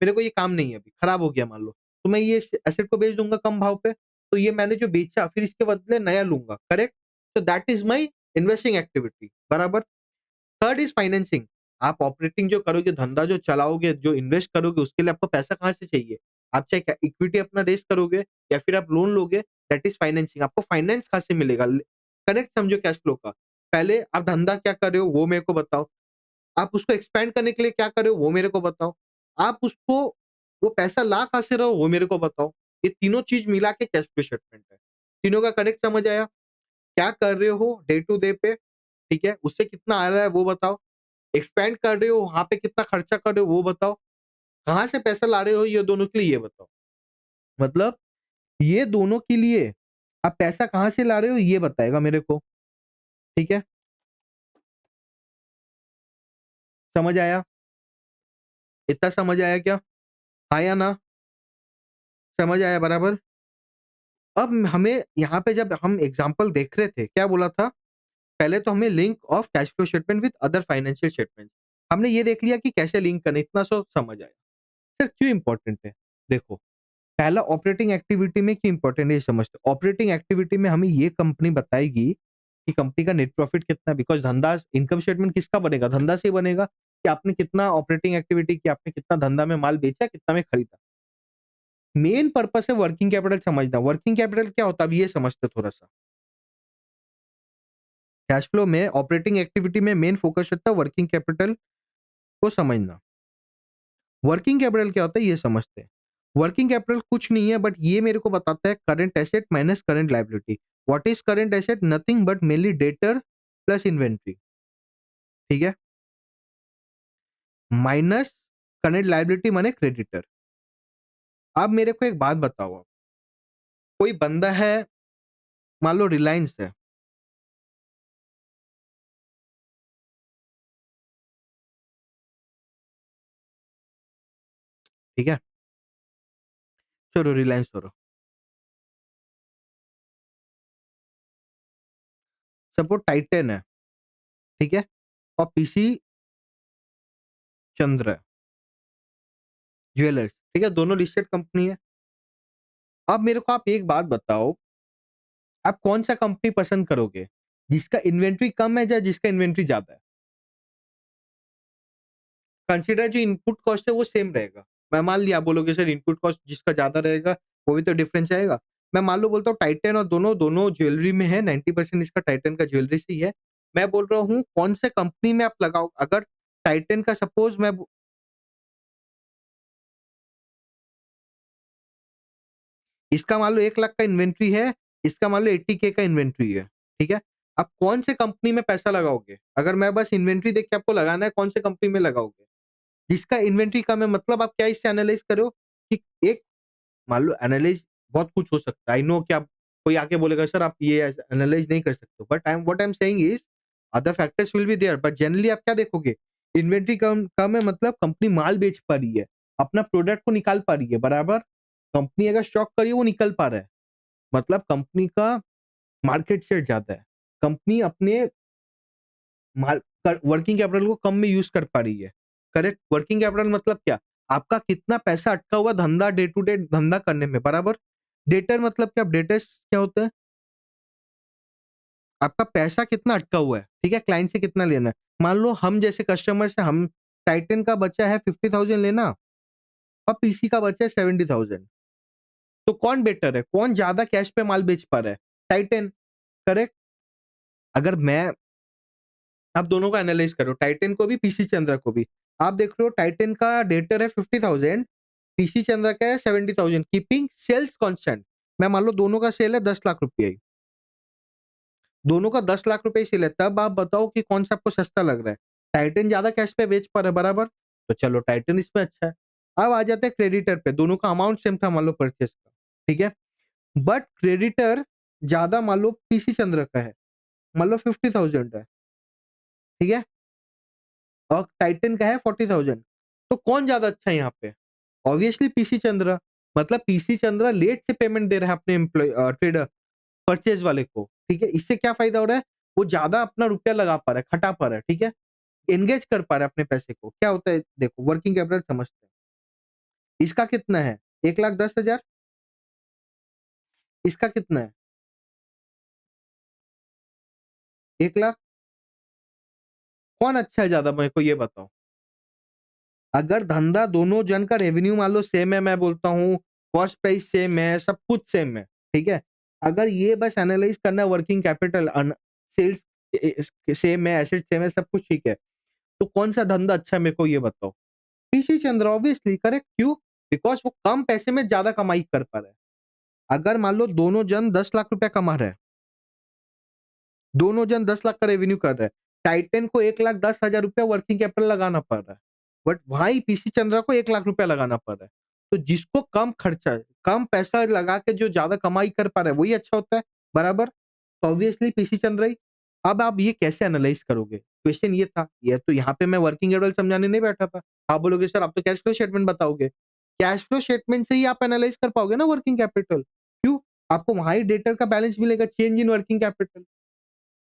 मेरे को ये काम नहीं है अभी, खराब हो गया मान लो, तो मैं ये एसेट को बेच दूँगा कम भाव पे, तो ये मैंने जो बेचा फिर इसके बदले नया लूँगा, करेक्ट? तो that is my investing activity, बराबर? Third is financing. आप ऑपरेटिंग जो करोगे, धंधा जो चलाओगे, जो इन्वेस्ट करोगे, उसके लिए आपको पैसा कहाँ से चाहिए? आप चाहे इक्विटी अपना रेज़ करोगे या फिर आप लोन लोगे, दैट इज़ फाइनेंसिंग। आपको फाइनेंस कहाँ से मिलेगा? करेक्ट समझो कैश फ्लो का। पहले आप धंधा क्या कर रहे हो वो मेरे को बताओ। आप उसको एक्सपैंड करने के लिए क्या कर रहे हो वो मेरे को बताओ। आप उसको वो पैसा ला कहाँ से रहे हो वो मेरे को बताओ। ये तीनों चीज़ मिला के कैश फ्लो स्टेटमेंट है। तीनों का कनेक्ट समझ आया? क्या कर रहे हो डे टू डे पे, ठीक है? उससे कितना आ रहा है वो बताओ। एक्सपेंड कर रहे हो, वहाँ पे कितना खर्चा कर रहे हो वो बताओ। कहाँ से पैसा ला रहे हो ये दोनों के लिए ये बताओ। मतलब ये दोनों के लिए आप पैसा कहाँ से ला रहे हो ये बताएगा मेरे को, ठीक है? समझ आया? इतना समझ आया क्या? हाँ या ना? समझ आया बराबर? अब हमें यहाँ पे जब हम एग्ज़ाम्पल देख रहे थे, क्या बोला था? पहले तो हमें link of cash flow statement with other financial statement. हमने ये देख लिया कि कैसे लिंक करना है, इतना सो समझ आया। सर क्यों इम्पोर्टेंट है? देखो, पहला ऑपरेटिंग एक्टिविटी में क्यों इम्पोर्टेंट है ये समझते हैं। ऑपरेटिंग एक्टिविटी में हमें ये कंपनी बताएगी कि कंपनी का नेट प्रॉफिट कितना है, बिकॉज़ धंधा इनकम स्टेटमेंट किसका बनेगा? धंधा से ही बनेगा कि आपने कितना ऑपरेटिंग एक्टिविटी की, आपने कितना धंधा में माल बेचा, कितना में खरीदा। मेन पर्पस है वर्किंग कैपिटल समझना। वर्किंग कैपिटल क्या होता है? अब ये समझते थोड़ा-सा। कैश फ्लो में ऑपरेटिंग एक्टिविटी में मेन फोकस होता है वर्किंग कैपिटल को समझना। वर्किंग कैपिटल क्या होता है ये समझते हैं। वर्किंग कैपिटल कुछ नहीं है बट ये मेरे को बताता है current asset minus current liability. What is current asset? Nothing but mainly debtor plus inventory, ठीक है? माइनस करंट लायबिलिटी माने क्रेडिटर। अब मेरे को एक बात बताओ आप, कोई बंदा है, मान लो रिलायंस है, ठीक है? चलो रिलायंस छोड़ो। सपोज टाइटन है, ठीक है? और पीसी चंद्र है, ज्वेलर्स, ठीक है? दोनों लिस्टेड कंपनी है। अब मेरे को आप एक बात बताओ, आप कौन-सा कंपनी पसंद करोगे? जिसका इन्वेंटरी कम है या जिसका इन्वेंटरी ज़्यादा है? कंसीडर जो इनपुट कॉस्ट है वो सेम रहेगा। मैं मान लिया आप बोलोगे सर इनपुट कॉस्ट जिसका ज़्यादा रहेगा, वो भी तो डिफरेंस आएगा। मैं मान लो बोलता हूँ टाइटन और दोनों दोनों ज्वेलरी में है, 90% इसका टाइटन का ज्वेलरी से ही है। मैं बोल रहा हूँ कौन से कंपनी में आप लगाओ, अगर टाइटन का सपोज़ मैं ब इसका मान लो 1 लाख का इन्वेंटरी है, इसका मान लो 80 के का इन्वेंटरी है, ठीक है? आप कौन से कंपनी में पैसा लगाओगे? अगर मैं बस इन्वेंटरी देख के आपको लगाना है, कौन से कंपनी में लगाओगे? जिसका इन्वेंटरी कम है, मतलब आप क्या इससे एनालाइज़ कर रहे हो कि एक, मान लो एनालाइज़ बहुत कुछ हो सकता है। आई नो कि आप, कोई आके बोलेगा सर आप ये एनालाइज़ नहीं कर सकते, but I am saying is other factors will be there, but generally आप क्या देखोगे? इन्वेंटरी कम कम है मतलब कंपनी माल बेच पा रही है, अपना प्रोडक्ट को निकाल पा रही है, बराबर? कंपनी अगर स्टॉक कर रही है वो निकल पा रहा है, मतलब कंपनी का मार्केट शेयर ज़्यादा है। कंपनी अपने माल वर्किंग कैपिटल को कम में यूज़ कर पा रही है। करेक्ट? वर्किंग कैपिटल मतलब क्या? आपका कितना पैसा अटका हुआ धंधा डे टू डे धंधा करने में, बराबर? डेटर मतलब क्या? डेटर्स क्या होता है? आपका पैसा कितना अटका हुआ है, ठीक है? क्लाइंट से कितना लेना है। मान लो हम जैसे कस्टमर से हम टाइटन का बचा है 50,000 लेना और पीसी का बचा है 70,000, तो कौन बेटर है? कौन ज़्यादा कैश पे माल बेच पा रहा है? Titan, correct? अगर मैं, आप दोनों को एनालाइज़ करो, टाइटन को भी, पीसी चंद्रा को भी। आप देख रहे हो टाइटन का डेटर है 50,000, पीसी चंद्रा का है 70,000, कीपिंग सेल्स कांस्टेंट। मैं मान लो दोनों का सेल है 10 लाख रुपए ही। दोनों का 10 लाख रुपए सेल है, तब आप बताओ कि कौन-सा आपको सस्ता लग रहा है? टाइटन ज़्यादा कैश पे बेच पा रहा है, बराबर? तो चलो टाइटन इसमें अच्छा है। अब आ जाते हैं क्रेडिटर पे, दोनों का अमाउंट सेम था मान लो परचेज़ का, ठीक है? बट क्रेडिटर ज़्यादा मान लो पीसी चंद्र का है, मान लो 50,000 है, ठीक है? और टाइटन का है 40,000, तो कौन ज़्यादा अच्छा है यहाँ पे? Obviously PC Chandra. मतलब पीसी चंद्रा लेट से पेमेंट दे रहा है अपने ट्रेडर परचेज़ वाले को, ठीक है? इससे क्या फ़ायदा हो रहा है? वो ज़्यादा अपना रुपया लगा पा रहा है, खटा पा रहा है, ठीक है? एंगेज कर पा रहा है अपने पैसे को। क्या होता है देखो, वर्किंग कैपिटल समझते हैं। इसका कितना है? 1,10,000, इसका कितना है? 1 लाख, कौन अच्छा है ज़्यादा मेरे को ये बताओ? अगर धंधा दोनों जन का रेवेन्यू मान लो सेम है, मैं बोलता हूँ, कॉस्ट प्राइस सेम है, सब कुछ सेम है, ठीक है? अगर ये बस एनालाइज़ करना है वर्किंग कैपिटल सेल्स सेम है, एसेट सेम है, सब कुछ ठीक है। तो कौन-सा धंधा अच्छा है मेरे को ये बताओ? पीसी चंद्र ऑब्वियसली, करेक्ट, क्यों? बिकॉज़ वो कम पैसे में ज़्यादा कमाई कर पा रहा है। अगर मान लो दोनों जन 10 लाख रुपया कमा रहे हैं, दोनों जन 10 लाख का रेवेन्यू कर रहे हैं। टाइटन को 1,10,000 रुपया वर्किंग कैपिटल लगाना पड़ रहा है। बट भाई पीसी चंद्रा को 1 लाख रुपया लगाना पड़ रहा है। तो जिसको कम खर्चा है, कम पैसा लगा के जो ज़्यादा कमाई कर पा रहा है, वही अच्छा होता है, बराबर? तो ऑब्वियसली पीसी चंद्रा ही। अब आप ये कैसे एनालाइज़ करोगे? क्वेश्चन ये था। ये तो यहाँ पे मैं वर्किंग कैपिटल समझाने नहीं बैठा था। आप बोलोगे सर आप तो कैश फ्लो स्टेटमेंट बताओगे। कैश फ्लो स्टेटमेंट से ही आप एनालाइज़ कर पाओगे ना वर्किंग कैपिटल। क्यों? आपको वहाँ ही डेटर का बैलेंस मिलेगा, change in working capital.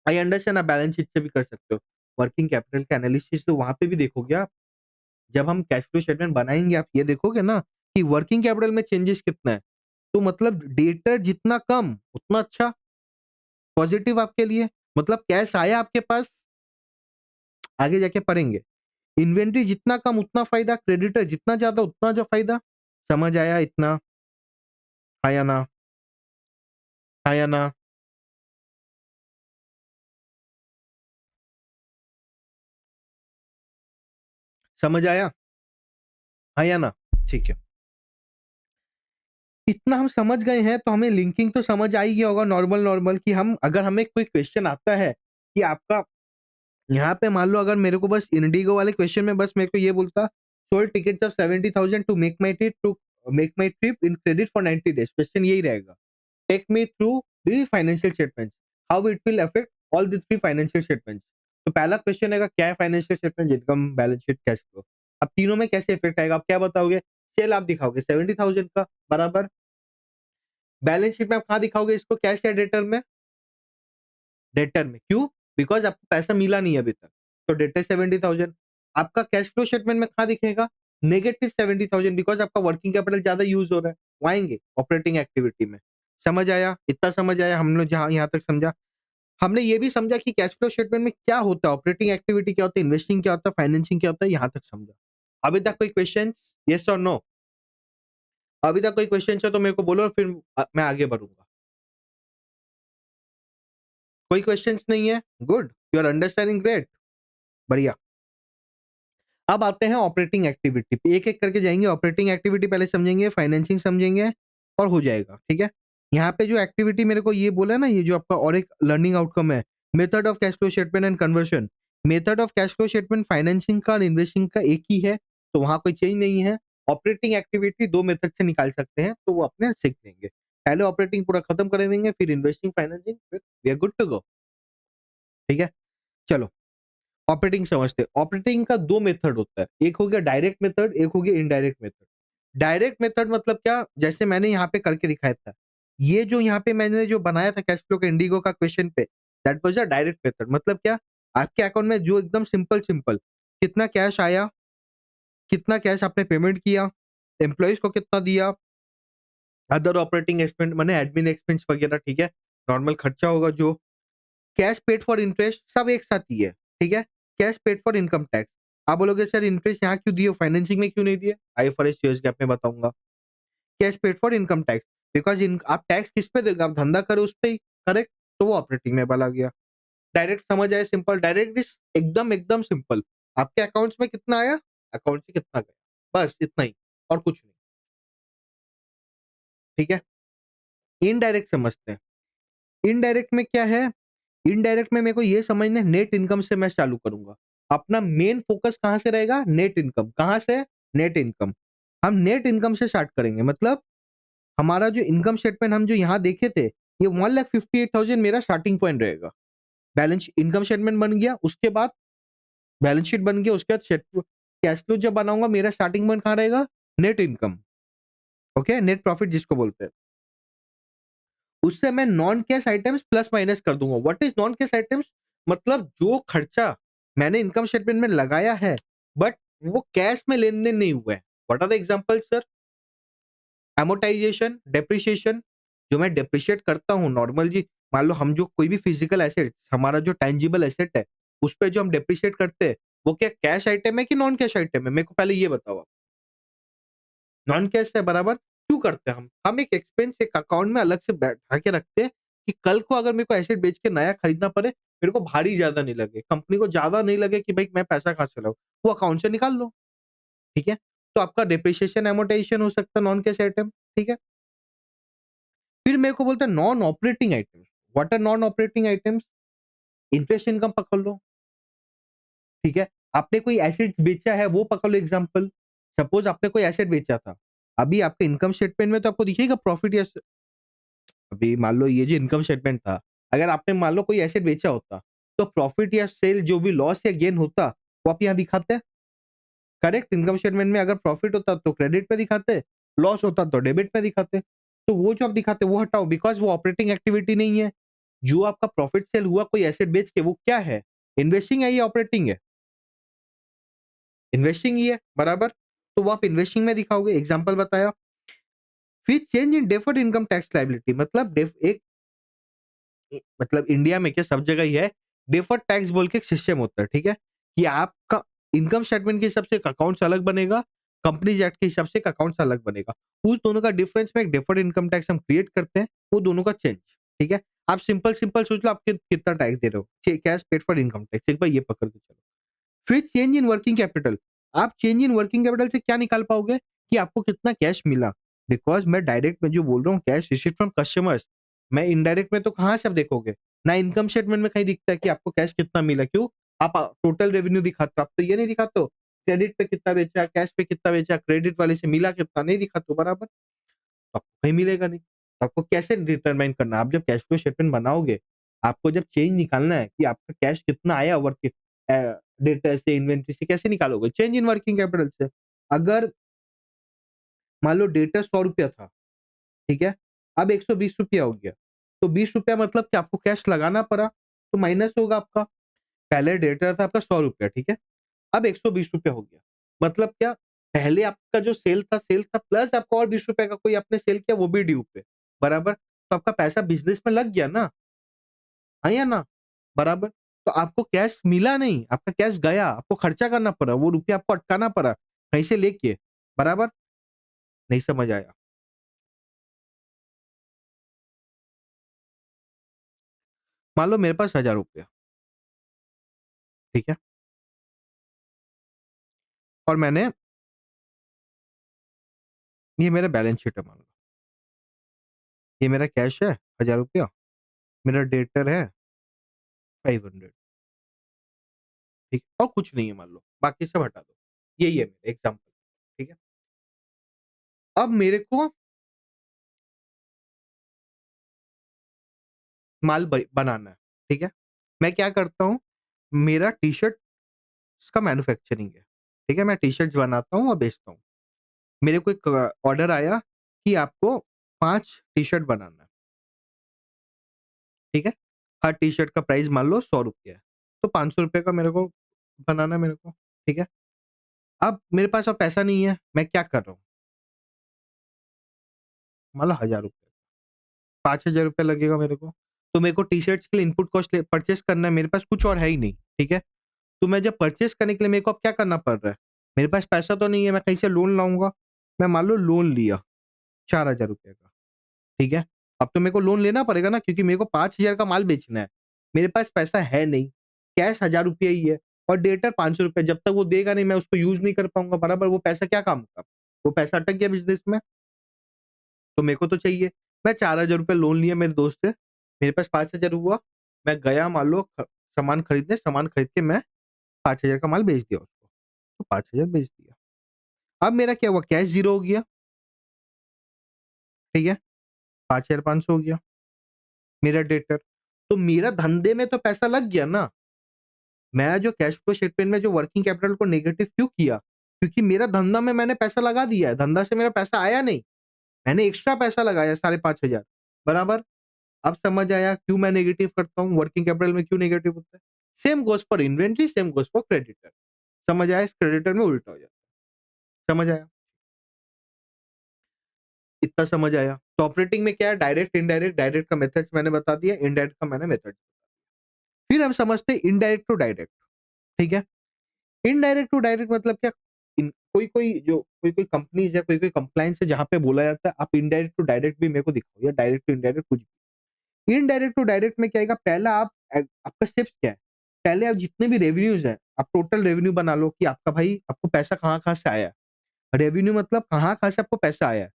I understand, आप बैलेंस शीट से भी कर सकते हो। वर्किंग कैपिटल का एनालिसिस तो वहाँ पे भी देखोगे आप। जब हम कैश फ्लो स्टेटमेंट बनाएँगे आप ये देखोगे ना कि वर्किंग कैपिटल में चेंजेस कितना है। तो मतलब डेटर जितना कम उतना अच्छा, पॉजिटिव आपके लिए। मतलब कैश आया आपके पास, आगे जाके पढ़ेंगे। इन्वेंटरी जितना कम उतना फ़ायदा, क्रेडिटर जितना ज़्यादा उतना जो फ़ायदा। समझ आया इतना? आया ना? आया ना? समझ आया? आया ना? ठीक है। इतना हम समझ गए हैं तो हमें लिंकिंग तो समझ आ ही गया होगा नॉर्मल नॉर्मल कि हम अगर हमें कोई क्वेश्चन आता है कि आपका यहाँ पे मान लो अगर मेरे को बस इंडिगो वाले क्वेश्चन में बस मेरे को ये बोलता sold tickets of 70,000 to make my trip in credit for 90 days, question यही रहेगा। Take me through the financial statements, how it will affect all the three financial statements. तो पहला क्वेश्चन है क्या है financial statement, income, balance sheet, cash flow. अब तीनों में कैसे इफेक्ट आएगा आप क्या बताओगे? सेल आप दिखाओगे 70,000 का, बराबर। बैलेंस शीट में आप कहाँ दिखाओगे इसको, कैश या डेटर में? डेटर में। क्यों? बिकॉज़ आपको पैसा मिला नहीं है अभी तक। तो डेटर 70,000। आपका कैश फ्लो स्टेटमेंट में कहाँ दिखेगा? नेगेटिव 70,000 बिकॉज़ आपका वर्किंग कैपिटल ज़्यादा यूज़ हो रहा है। वो आएँगे ऑपरेटिंग एक्टिविटी में। समझ आया? इतना समझ आया हम लोग जहाँ यहाँ तक समझा। हमने ये भी समझा कि कैश फ्लो स्टेटमेंट में क्या होता है, ऑपरेटिंग एक्टिविटी क्या होता है, इन्वेस्टिंग क्या होता है, फाइनेंसिंग क्या होता है, यहाँ तक समझा। अभी तक कोई क्वेश्चन्स? येस और नो? अभी तक कोई क्वेश्चन्स है तो मेरे को बोलो फिर मैं आगे बढ़ूँगा। कोई क्वेश्चन्स नहीं है? Good, you are understanding great, बढ़िया। अब आते हैं ऑपरेटिंग एक्टिविटी पे, एक-एक करके जाएँगे। ऑपरेटिंग एक्टिविटी पहले समझेंगे, फाइनेंसिंग समझेंगे और हो जाएगा, ठीक है? यहाँ पे जो एक्टिविटी मेरे को ये बोला ना, ये जो आपका और एक लर्निंग आउटकम है, method of cash flow statement and conversion. Method of cash flow statement financing का और इन्वेस्टिंग का एक ही है, तो वहाँ कोई चेंज नहीं है। ऑपरेटिंग एक्टिविटी 2 मेथड से निकाल सकते हैं, तो वो अपने सीख लेंगे। पहले ऑपरेटिंग पूरा खत्म कर देंगे, फिर इन्वेस्टिंग, फाइनेंसिंग, फिर we are good to go, ठीक है? चलो। ऑपरेटिंग समझते हैं। ऑपरेटिंग का 2 मेथड होता है। एक हो गया डायरेक्ट मेथड, एक हो गया इनडायरेक्ट मेथड। डायरेक्ट मेथड मतलब क्या? जैसे मैंने यहाँ पे करके दिखाया था। ये जो यहाँ पे मैंने जो बनाया था कैश फ्लो का इंडिगो का क्वेश्चन पे, that was a direct method. मतलब क्या? आपके अकाउंट में जो एकदम सिंपल सिंपल कितना कैश आया, कितना कैश आपने पेमेंट किया, एम्प्लॉइज़ को कितना दिया, अदर ऑपरेटिंग एक्सपेंस माने एडमिन एक्सपेंस वगैरह, ठीक है? नॉर्मल खर्चा होगा जो, कैश पेड फॉर इंटरेस्ट सब एक साथ ही है, ठीक है? Cash paid for income tax. आप बोलोगे सर इंटरेस्ट यहाँ क्यों दिए, फाइनेंसिंग में क्यों नहीं दिए? आईएफआरएस यूएस गैप में बताऊँगा। Cash paid for income tax because in आप टैक्स किस पे दोगे? आप धंधा करो उस पे ही, करेक्ट? तो वो ऑपरेटिंग में वाला गया। डायरेक्ट समझ आए सिंपल, डायरेक्ट इज़ एकदम एकदम सिंपल। आपके अकाउंट्स में कितना आया, अकाउंट से कितना गया, बस इतना ही और कुछ नहीं, ठीक है? इनडायरेक्ट समझते हैं। इनडायरेक्ट में क्या है? इनडायरेक्ट में मेरे को ये समझना है, नेट इनकम से मैं चालू करूँगा। अपना मेन फोकस कहाँ से रहेगा? Net income. कहाँ से? Net income. हम नेट इनकम से स्टार्ट करेंगे मतलब हमारा जो इनकम स्टेटमेंट हम जो यहाँ देखे थे, ये 1,58,000 मेरा स्टार्टिंग पॉइंट रहेगा। बैलेंस इनकम स्टेटमेंट बन गया, उसके बाद बैलेंस शीट बन गया, उसके बाद कैश फ्लो जब बनाऊँगा मेरा स्टार्टिंग पॉइंट कहाँ रहेगा? Net income, okay? Net profit जिसको बोलते हैं। उससे मैं non cash items plus minus कर दूँगा। What is non cash items? मतलब जो खर्चा मैंने इनकम स्टेटमेंट में लगाया है, बट वो कैश में लेन-देन नहीं हुआ है। What are the examples sir? Amortisation, depreciation, जो मैं डेप्रिशिएट करता हूँ नॉर्मल जी, मान लो हम जो कोई भी फिजिकल एसेट, हमारा जो टैंजिबल एसेट है, उस पे जो हम डेप्रिशिएट करते हैं, वो क्या कैश आइटम है कि नॉन कैश आइटम है? मेरे को पहले ये बताओ आप। नॉन कैश है बराबर, क्यों करते हैं हम? हम एक एक्सपेंस एक अकाउंट में अलग से बैठा के रखते हैं कि कल को अगर मेरे को एसेट बेच के नया खरीदना पड़े, मेरे को भारी ज़्यादा नहीं लगे, कंपनी को ज़्यादा नहीं लगे कि भाई मैं पैसा कहाँ से लाऊँ? वो अकाउंट से निकाल लो, ठीक है? तो आपका डेप्रिसिएशन, अमोर्टाइज़ेशन हो सकता है नॉन कैश आइटम, ठीक है? फिर मेरे को बोलता है non operating items. What are non operating items? Interest income पकड़ लो, ठीक है? आपने कोई एसेट बेचा है वो पकड़ लो एग्ज़ाम्पल। सपोज़ आपने कोई एसेट बेचा था, अभी आपके इनकम स्टेटमेंट में तो आपको दिखेगा प्रॉफिट या स अभी मान लो ये जो इनकम स्टेटमेंट था, अगर आपने मान लो कोई एसेट बेचा होता, तो प्रॉफिट या सेल जो भी लॉस या गेन होता, वो आप यहाँ दिखाते, करेक्ट? इनकम स्टेटमेंट में अगर प्रॉफिट होता तो क्रेडिट पे दिखाते, लॉस होता तो डेबिट पे दिखाते। तो वो जो आप दिखाते वो हटाओ बिकॉज़ वो ऑपरेटिंग एक्टिविटी नहीं है। जो आपका प्रॉफिट सेल हुआ कोई एसेट बेच के वो क्या है? इन्वेस्टिंग है या ऑपरेटिंग है? इन्वेस्टिंग ही है, बराबर? तो वो आप इन्वेस्टिंग में दिखाओगे, एग्ज़ाम्पल बताया। फिर change in deferred income tax liability मतलब डेफ एक मतलब इंडिया में क्या सब जगह ही है, डेफर्ड टैक्स बोल के एक सिस्टम होता है, ठीक है? कि आपका इनकम स्टेटमेंट के हिसाब से एक अकाउंट्स अलग बनेगा, कंपनीज़ एक्ट के हिसाब से एक अकाउंट्स अलग बनेगा। उस दोनों का डिफरेंस में एक डेफर्ड इनकम टैक्स हम क्रिएट करते हैं, वो दोनों का चेंज, ठीक है? आप सिंपल-सिंपल सोच लो आप कितना टैक्स दे रहे हो, cash paid for income tax, एक बार ये पकड़ के चलो। फिर चेंज इन वर्किंग कैपिटल। आप चेंज इन वर्किंग कैपिटल से क्या निकाल पाओगे कि आपको कितना कैश मिला? बिकॉज़ मैं डायरेक्ट में जो बोल रहा हूँ कैश रिसीव्ड फ्रॉम कस्टमर्स, मैं इनडायरेक्ट में तो कहाँ से आप देखोगे? ना इनकम स्टेटमेंट में कहीं दिखता है कि आपको कैश कितना मिला, क्यों? आप टोटल रेवेन्यू दिखाते हो, आप तो ये नहीं दिखाते हो, क्रेडिट पे कितना बेचा, कैश पे कितना बेचा, क्रेडिट वाले से मिला कितना, नहीं दिखाते हो, बराबर? आपको कहीं मिलेगा नहीं। तो आपको कैसे डिटरमाइन करना है? आप जब कैश फ्लो स्टेटमेंट बनाओगे, आपको जब चेंज निकालना है कि आपका कैश कितना आया वर्क डेटर से, इन्वेंटरी से कैसे निकालोगे? चेंज इन वर्किंग कैपिटल से। अगर मान लो डेटर ₹100 था, ठीक है? अब ₹120 हो गया, तो ₹20 मतलब कि आपको कैश लगाना पड़ा, तो माइनस होगा आपका। पहले डेटर था आपका ₹100, ठीक है? अब ₹120 हो गया। मतलब क्या? पहले आपका जो सेल था प्लस आपको और ₹20 का कोई आपने सेल किया वो भी ड्यू पे, बराबर? तो आपका पैसा बिज़नेस में लग गया ना, हाँ या ना? बराबर? तो आपको कैश मिला नहीं, आपका कैश गया, आपको खर्चा करना पड़ा, वो रुपया आपको अटकाना पड़ा, कहीं से लेके, बराबर? नहीं समझ आया। मान लो मेरे पास ₹1000, ठीक है? और मैंने ये मेरा बैलेंस शीट है मान लो, ये मेरा कैश है ₹1000, मेरा डेटर है 500, ठीक है? और कुछ नहीं है मान लो, बाकी सब हटा दो। यही है मेरा एग्ज़ाम्पल, ठीक है? अब मेरे को माल बनाना है, ठीक है? मैं क्या करता हूँ, मेरा टी-शर्ट्स का मैन्युफैक्चरिंग है, ठीक है? मैं टी-शर्ट्स बनाता हूँ और बेचता हूँ। मेरे को एक ऑर्डर आया कि आपको 5 टी-शर्ट बनाना है, ठीक है? हर टी-शर्ट का प्राइस मान लो ₹100 है, तो ₹500 का मेरे को बनाना है मेरे को, ठीक है? अब मेरे पास और पैसा नहीं है, मैं क्या कर रहा हूँ, मान लो ₹1000 ₹5000 लगेगा मेरे को, तो मेरे को टी-शर्ट्स के लिए इनपुट कॉस्ट परचेज़ करना है, मेरे पास कुछ और है ही नहीं, ठीक है? तो मैं जब परचेज़ करने के लिए मेरे को अब क्या करना पड़ रहा है? मेरे पास पैसा तो नहीं है, मैं कहीं से लोन लाऊँगा, मैं मान लो लोन लिया ₹4000 का, ठीक है? अब तो मेरे को लोन लेना पड़ेगा ना क्योंकि मेरे को 5000 का माल बेचना है। मेरे पास पैसा है नहीं, कैश ₹1000 ही है और डेटर ₹500 जब तक वो देगा नहीं मैं उसको यूज़ नहीं कर पाऊँगा, बराबर? वो पैसा क्या काम का? वो पैसा अटक गया बिज़नेस में, तो मेरे को तो चाहिए। मैं ₹4000 लोन लिया मेरे दोस्त से, मेरे पास 5000 हुआ, मैं गया मान लो सामान खरीदने, सामान खरीद के मैं 5000 का माल बेच दिया उसको, तो 5000 बेच दिया। अब मेरा क्या हुआ कैश ज़ीरो हो गया, ठीक है? 5500 हो गया मेरा डेटर। तो मेरा धंधे में तो पैसा लग गया ना। मैं जो कैश फ्लो स्टेटमेंट में जो वर्किंग कैपिटल को नेगेटिव क्यों किया? क्योंकि मेरा धंधा में मैंने पैसा लगा दिया है, धंधा से मेरा पैसा आया नहीं। मैंने एक्स्ट्रा पैसा लगाया 5500 बराबर? अब समझ आया क्यों मैं नेगेटिव करता हूँ, वर्किंग कैपिटल में क्यों नेगेटिव होता है? Same goes for inventory, same goes for creditor. समझ आया? इस क्रेडिटर में उल्टा हो जाता है। समझ आया? इतना समझ आया। तो ऑपरेटिंग में क्या है डायरेक्ट, इनडायरेक्ट, डायरेक्ट का मेथड्स मैंने बता दिया, इनडायरेक्ट का मैंने मेथड। फिर हम समझते हैं इनडायरेक्ट टू डायरेक्ट, ठीक है? इनडायरेक्ट टू डायरेक्ट मतलब क्या? कोई-कोई कंपनीज़ है, कोई-कोई कंप्लायंस है जहाँ पे बोला जाता है आप इनडायरेक्ट टू डायरेक्ट भी मेरे को दिखाओ या डायरेक्ट टू इनडायरेक्ट कुछ भी। इनडायरेक्ट टू डायरेक्ट में क्या आएगा पहला आपका स्टेप्स क्या है? पहले आप जितने भी रेवेन्यूज़ हैं, आप टोटल रेवेन्यू बना लो कि आपका भाई आपको पैसा कहाँ-कहाँ से आया है। रेवेन्यू मतलब कहाँ-कहाँ से आपको पैसा आया है।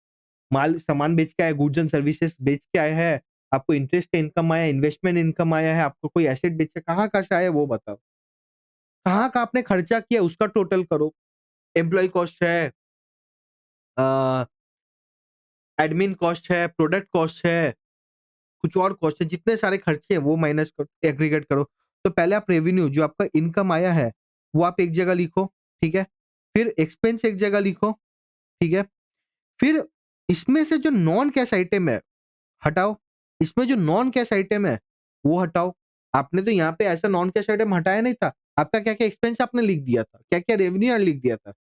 माल सामान बेच के आए, गुड्स एंड सर्विसेज बेच के आए हैं, आपको इंटरेस्ट का इनकम आया, इन्वेस्टमेंट इनकम आया है, आपको कोई एसेट बेचा, कहाँ-कहाँ से आया वो बताओ। कहाँ का आपने खर्चा किया उसका टोटल करो। एम्प्लॉयी कॉस्ट है, अ, एडमिन कॉस्ट है, प्रोडक्ट कॉस्ट है, कुछ और कॉस्ट है, जितने सारे खर्चे हैं वो माइनस करो, एग्रीगेट करो। तो पहले आप रेवेन्यू जो आपका इनकम आया है, वो आप एक जगह लिखो, ठीक है? फिर एक्सपेंस एक जगह लिखो, ठीक है? फिर इसमें से जो नॉन कैश आइटम है, हटाओ। इसमें जो नॉन कैश आइटम है, वो हटाओ। आपने तो यहाँ पे ऐसा नॉन कैश आइटम हटाया नहीं था। आपका क्या-क्या एक्सपेंस आपने लिख दिया था, क्या-क्या रेवेन्यू लिख दिया था।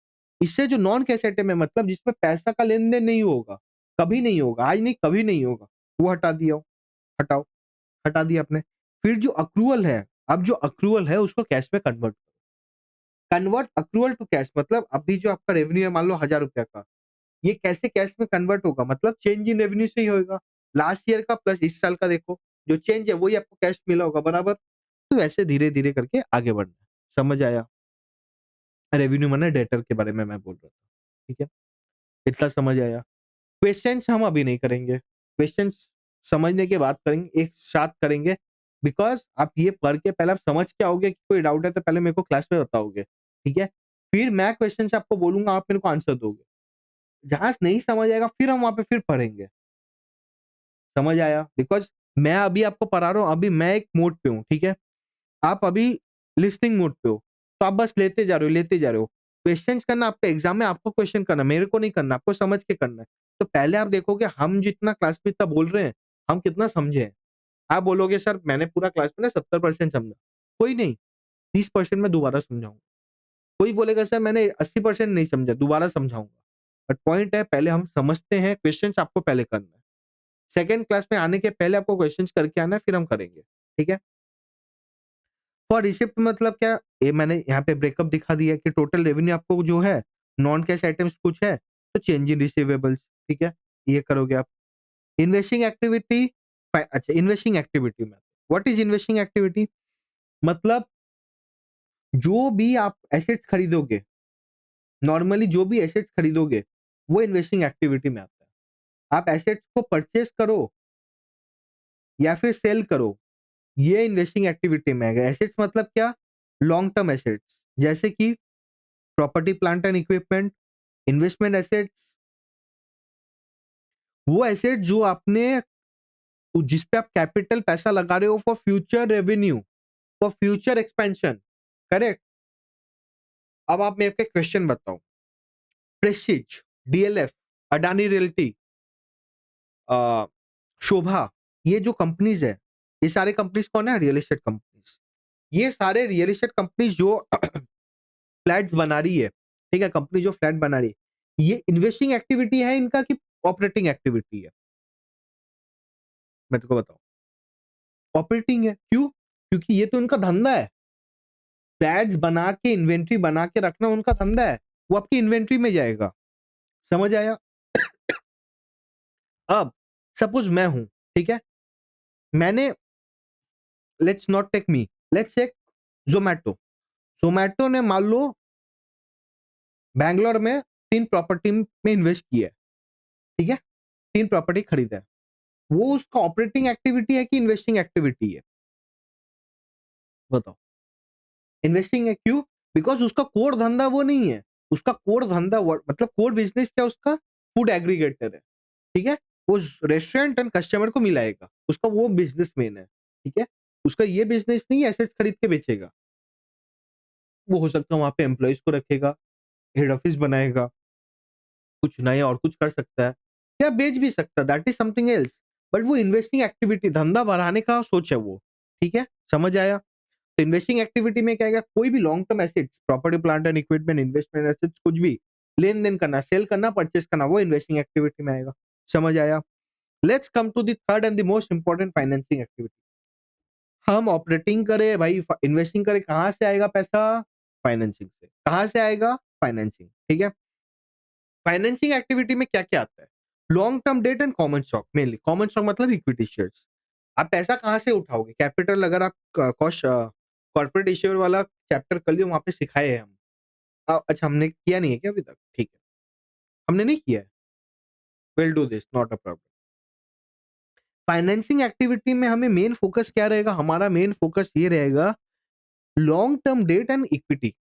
इससे जो नॉन कैश आइटम है मतलब जिसमें पैसा का लेन-देन नहीं होगा, कभी नहीं होगा, आज नहीं कभी नहीं होगा, वो हटा दिया हटाओ, हटा दिया आपने। फिर जो अक्रूवल है, अब जो अक्रूवल है उसको कैश में कन्वर्ट अक्रूवल टू कैश मतलब अभी जो आपका रेवेन्यू है मान लो ₹1000 का, ये कैसे कैश में कन्वर्ट होगा मतलब चेंज इन रेवेन्यू से ही होएगा। लास्ट ईयर का प्लस इस साल का देखो, जो चेंज है वही आपको कैश मिला होगा बराबर? तो ऐसे धीरे-धीरे करके आगे बढ़ना है। समझ आया? रेवेन्यू माने डेटर के बारे में मैं बोल रहा था। ठीक है? इतना समझ आया? क्वेश्चन्स हम अभी नहीं करेंगे। क्वेश्चन्स समझने के बाद करेंगे, एक साथ करेंगे बिकॉज़ आप ये पढ़ के पहले आप समझ के आओगे कि कोई डाउट है तो पहले मेरे को क्लास में बताओगे। ठीक है? फिर मैं क्वेश्चन्स आपको बोलूँगा, आप मेरे को आंसर दोगे। जहाँ नहीं समझ आएगा फिर हम वहाँ पे फिर पढ़ेंगे। समझ आया? बिकॉज़ मैं अभी आपको पढ़ा रहा हूँ, अभी मैं एक मोड पे हूँ, ठीक है? आप अभी लिसनिंग मोड पे हो, तो आप बस लेते जा रहे हो, लेते जा रहे हो। क्वेश्चन्स करना आपका एग्ज़ाम में आपको क्वेश्चन करना है, मेरे को नहीं करना, आपको समझ के करना है। तो पहले आप देखोगे हम जितना क्लास में इतना बोल रहे हैं, हम कितना समझे हैं। आप बोलोगे सर मैंने पूरा क्लास में ना 70% समझा। कोई नहीं, 30% मैं दोबारा समझाऊँगा। कोई बोलेगा सर मैंने 80% नहीं समझा, दोबारा समझाऊँगा। बट पॉइंट है पहले हम समझते हैं, क्वेश्चन्स आपको पहले करना है। सेकंड क्लास में आने के पहले आपको क्वेश्चंस करके आना है, फिर हम करेंगे, ठीक है? फॉर रिसिप्ट मतलब क्या? ये मैंने यहाँ पे ब्रेकअप दिखा दिया कि टोटल रेवेन्यू आपको जो है, नॉन कैश आइटम्स कुछ है, तो चेंज इन रिसीवेबल्स, ठीक है? ये करोगे आप। इन्वेस्टिंग एक्टिविटी अच्छा इन्वेस्टिंग एक्टिविटी में व्हाट इज़ इन्वेस्टिंग एक्टिविटी? मतलब जो भी आप एसेट्स खरीदोगे, नॉर्मली जो भी एसेट्स खरीदोगे, वो इन्वेस्टिंग एक्टिविटी में आता है। आप एसेट्स को परचेज़ करो या फिर सेल करो, ये इन्वेस्टिंग एक्टिविटी में आएगा। एसेट्स मतलब क्या? लॉन्ग टर्म एसेट्स जैसे कि property, plant and equipment, investment assets, वो एसेट जो आपने जिस पे आप कैपिटल पैसा लगा रहे हो for future revenue, for future expansion, correct? अब आप मेरे को एक क्वेश्चन बताओ, प्रेस्टीज, डीएलएफ, अडानी रियल्टी, अ, शोभा, ये जो कंपनीज है, ये सारे कंपनीज कौन है? Real estate companies. ये सारे रियल एस्टेट कंपनीज जो फ्लैट्स बना रही है, ठीक है? कंपनी जो फ्लैट बना रही है, ये इन्वेस्टिंग एक्टिविटी है इनका कि ऑपरेटिंग एक्टिविटी है? मैं तेको बताऊँ। ऑपरेटिंग है, क्यों? क्योंकि ये तो उनका धंधा है। फ्लैट्स बना के इन्वेंटरी बना के रखना उनका धंधा है। वो आपकी इन्वेंटरी में जाएगा। समझ आया? अब सपोज़ मैं हूँ, ठीक है? मैंने let's not take me, let's take Zomato. Zomato ने मान लो बैंगलोर में 3 प्रॉपर्टी में इन्वेस्ट किया है, ठीक है? 3 प्रॉपर्टी खरीदा है। वो उसका ऑपरेटिंग एक्टिविटी है कि इन्वेस्टिंग एक्टिविटी है? बताओ। इन्वेस्टिंग है, क्यों? बिकॉज़ उसका कोर धंधा वो नहीं है। उसका कोर धंधा व मतलब कोर बिज़नेस क्या है उसका? फूड एग्रीगेटर है, ठीक है? वो रेस्टोरेंट एंड कस्टमर को मिलाएगा। उसका वो बिज़नेस मेन है, ठीक है? उसका ये बिज़नेस नहीं है एसेट्स खरीद के बेचेगा। वो हो सकता है वहाँ पे एम्प्लॉइज़ को रखेगा, हेड ऑफिस बनाएगा, कुछ नया और कुछ कर सकता है या बेच भी सकता है, that is something else. But वो इन्वेस्टिंग एक्टिविटी धंधा बढ़ाने का सोच है वो, ठीक है? समझ आया? तो इन्वेस्टिंग एक्टिविटी में क्या आएगा? कोई भी long term assets, property, plant and equipment, investment assets कुछ भी, लेन-देन करना, सेल करना, परचेज़ करना, वो इन्वेस्टिंग एक्टिविटी में आएगा। समझ आया? Let's come to the third and the most important financing activity. हम ऑपरेटिंग करें भाई इन्वेस्टिंग करें, कहाँ से आएगा पैसा? फाइनेंसिंग से। कहाँ से आएगा? फाइनेंसिंग, ठीक है? फाइनेंसिंग एक्टिविटी में क्या-क्या आता है? Long term debt and common stock mainly. Common stock मतलब इक्विटी शेयर्स। आप पैसा कहाँ से उठाओगे? कैपिटल अगर आप कॉर्पोरेट इश्यूर वाला चैप्टर कर लियो, वहाँ पे सिखाए हैं हम। अच्छा हमने किया नहीं है क्या अभी तक? ठीक है। हमने नहीं किया है। Will do this, not a problem. Financing activity में हमें मेन फोकस क्या रहेगा? हमारा मेन फोकस ये रहेगा long term debt and equity.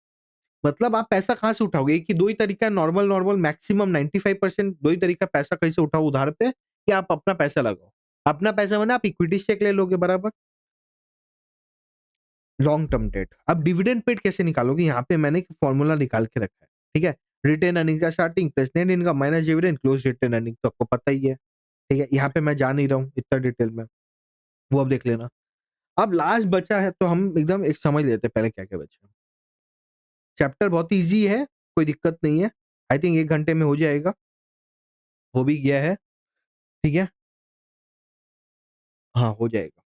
मतलब आप पैसा कहाँ से उठाओगे? एक ही 2 ही तरीका है नॉर्मल मैक्सिमम 95% 2 ही तरीका पैसा कैसे उठाओ उधार पे कि आप अपना पैसा लगाओ। अपना पैसा माने आप इक्विटी चेक ले लोगे बराबर? Long term debt. अब डिविडेंड पेड कैसे निकालोगे? यहाँ पे मैंने एक फॉर्मूला निकाल के रखा है, ठीक है? रिटेन अर्निंग का starting plus net income minus dividend close retain earning तो आपको पता ही है, ठीक है? यहाँ पे मैं जा नहीं रहा हूँ इतना डिटेल में, वो अब देख लेना। अब लास्ट बचा है तो हम एकदम एक समझ लेते हैं पहले क्या-क्या बचा है। चैप्टर बहुत ईज़ी है, कोई दिक्कत नहीं है। आई थिंक 1 घंटे में हो जाएगा, हो भी गया है, ठीक है? हाँ, हो जाएगा।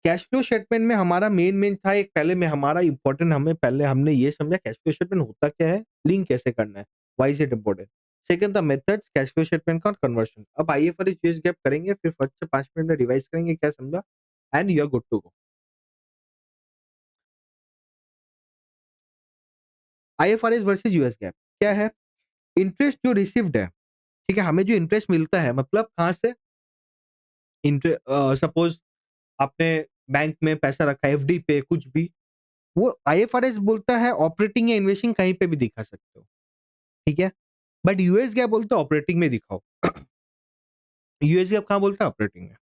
कैश फ्लो स्टेटमेंट में हमारा मेन था एक पहले में हमारा इम्पोर्टेंट हमें पहले हमने ये समझा कैश फ्लो स्टेटमेंट होता क्या है, लिंक कैसे करना है, why is it important. Second था मेथड्स कैश फ्लो स्टेटमेंट का कन्वर्शन। अब आईएफआरएस यूएस गैप करेंगे फिर फट से 5 मिनट में रिवाइज करेंगे क्या समझा and you are good to go. IFRS versus US GAAP क्या है? इंटरेस्ट जो रिसीव्ड है, ठीक है? हमें जो इंटरेस्ट मिलता है मतलब कहाँ से? सपोज़ आपने बैंक में पैसा रखा है एफडी पे कुछ भी, वो आईएफआरएस बोलता है ऑपरेटिंग या इन्वेस्टिंग कहीं पे भी दिखा सकते हो, ठीक है? बट यूएस गैप बोलता है ऑपरेटिंग में दिखाओ। यूएस गैप कहाँ बोलता है ऑपरेटिंग में।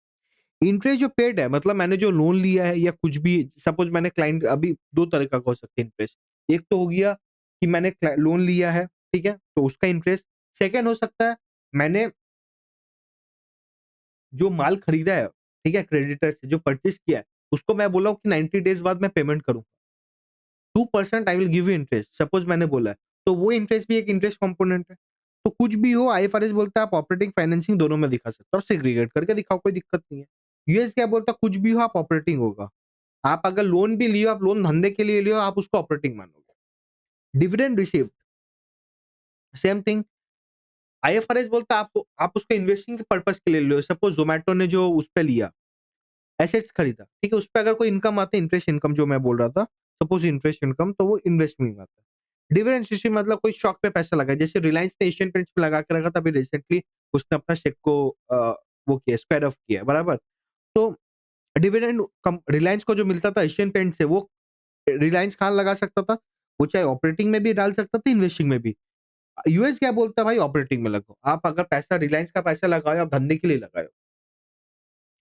इंटरेस्ट जो पेड है मतलब मैंने जो लोन लिया है या कुछ भी सपोज़ मैंने क्लाइंट अभी 2 तरह का हो सकता है इंटरेस्ट। एक तो हो गया कि मैंने लोन लिया है, ठीक है? तो उसका इंटरेस्ट। सेकंड हो सकता है मैंने जो माल खरीदा है, ठीक है? क्रेडिटर से जो परचेज़ किया है, उसको मैं बोला हूँ कि 90 डेज़ बाद मैं पेमेंट करूँ। 2% I will give you interest suppose मैंने बोला है, तो वो इंटरेस्ट भी एक इंटरेस्ट कंपोनेंट है। तो कुछ भी हो आईएफआरएस बोलता है आप ऑपरेटिंग फाइनेंसिंग दोनों में दिखा सकते हो और सेग्रीगेट करके दिखाओ कोई दिक्कत नहीं है। यूएस क्या बोलता है कुछ भी हो आप ऑपरेटिंग होगा। आप अगर लोन भी लियो आप लोन धंधे के लिए लियो आप उसको ऑपरेटिंग मानोगे। Dividend received same thing IFRS बोलता है आप उसको इन्वेस्टिंग के पर्पज़ के लिए लियो। सपोज़ ज़ोमैटो ने जो उस पे लिया एसेट्स खरीदा, ठीक है? उसपे अगर कोई इनकम आता है इंटरेस्ट इनकम जो मैं बोल रहा था, सपोज़ इंटरेस्ट इनकम तो वो इन्वेस्टमेंट में आता है। डिविडेंड सिस्टम मतलब कोई शौक पे पैसा लगाया, जैसे रिलायंस ने एशियन पेंट्स पे लगा के रखा था अभी रिसेंटली उसने अपना स्टेक को वो किया स्क्वायर ऑफ किया, बराबर? तो डिविडेंड कम रिलायंस को जो मिलता था एशियन पेंट्स से वो रिलायंस कहाँ लगा सकता था? वो चाहे ऑपरेटिंग में भी डाल सकता था, इन्वेस्टिंग में भी। यूएस क्या बोलता है भाई ऑपरेटिंग में लगाओ। आप अगर पैसा रिलायंस का पैसा लगाओ आप धंधे के लिए लगाओ।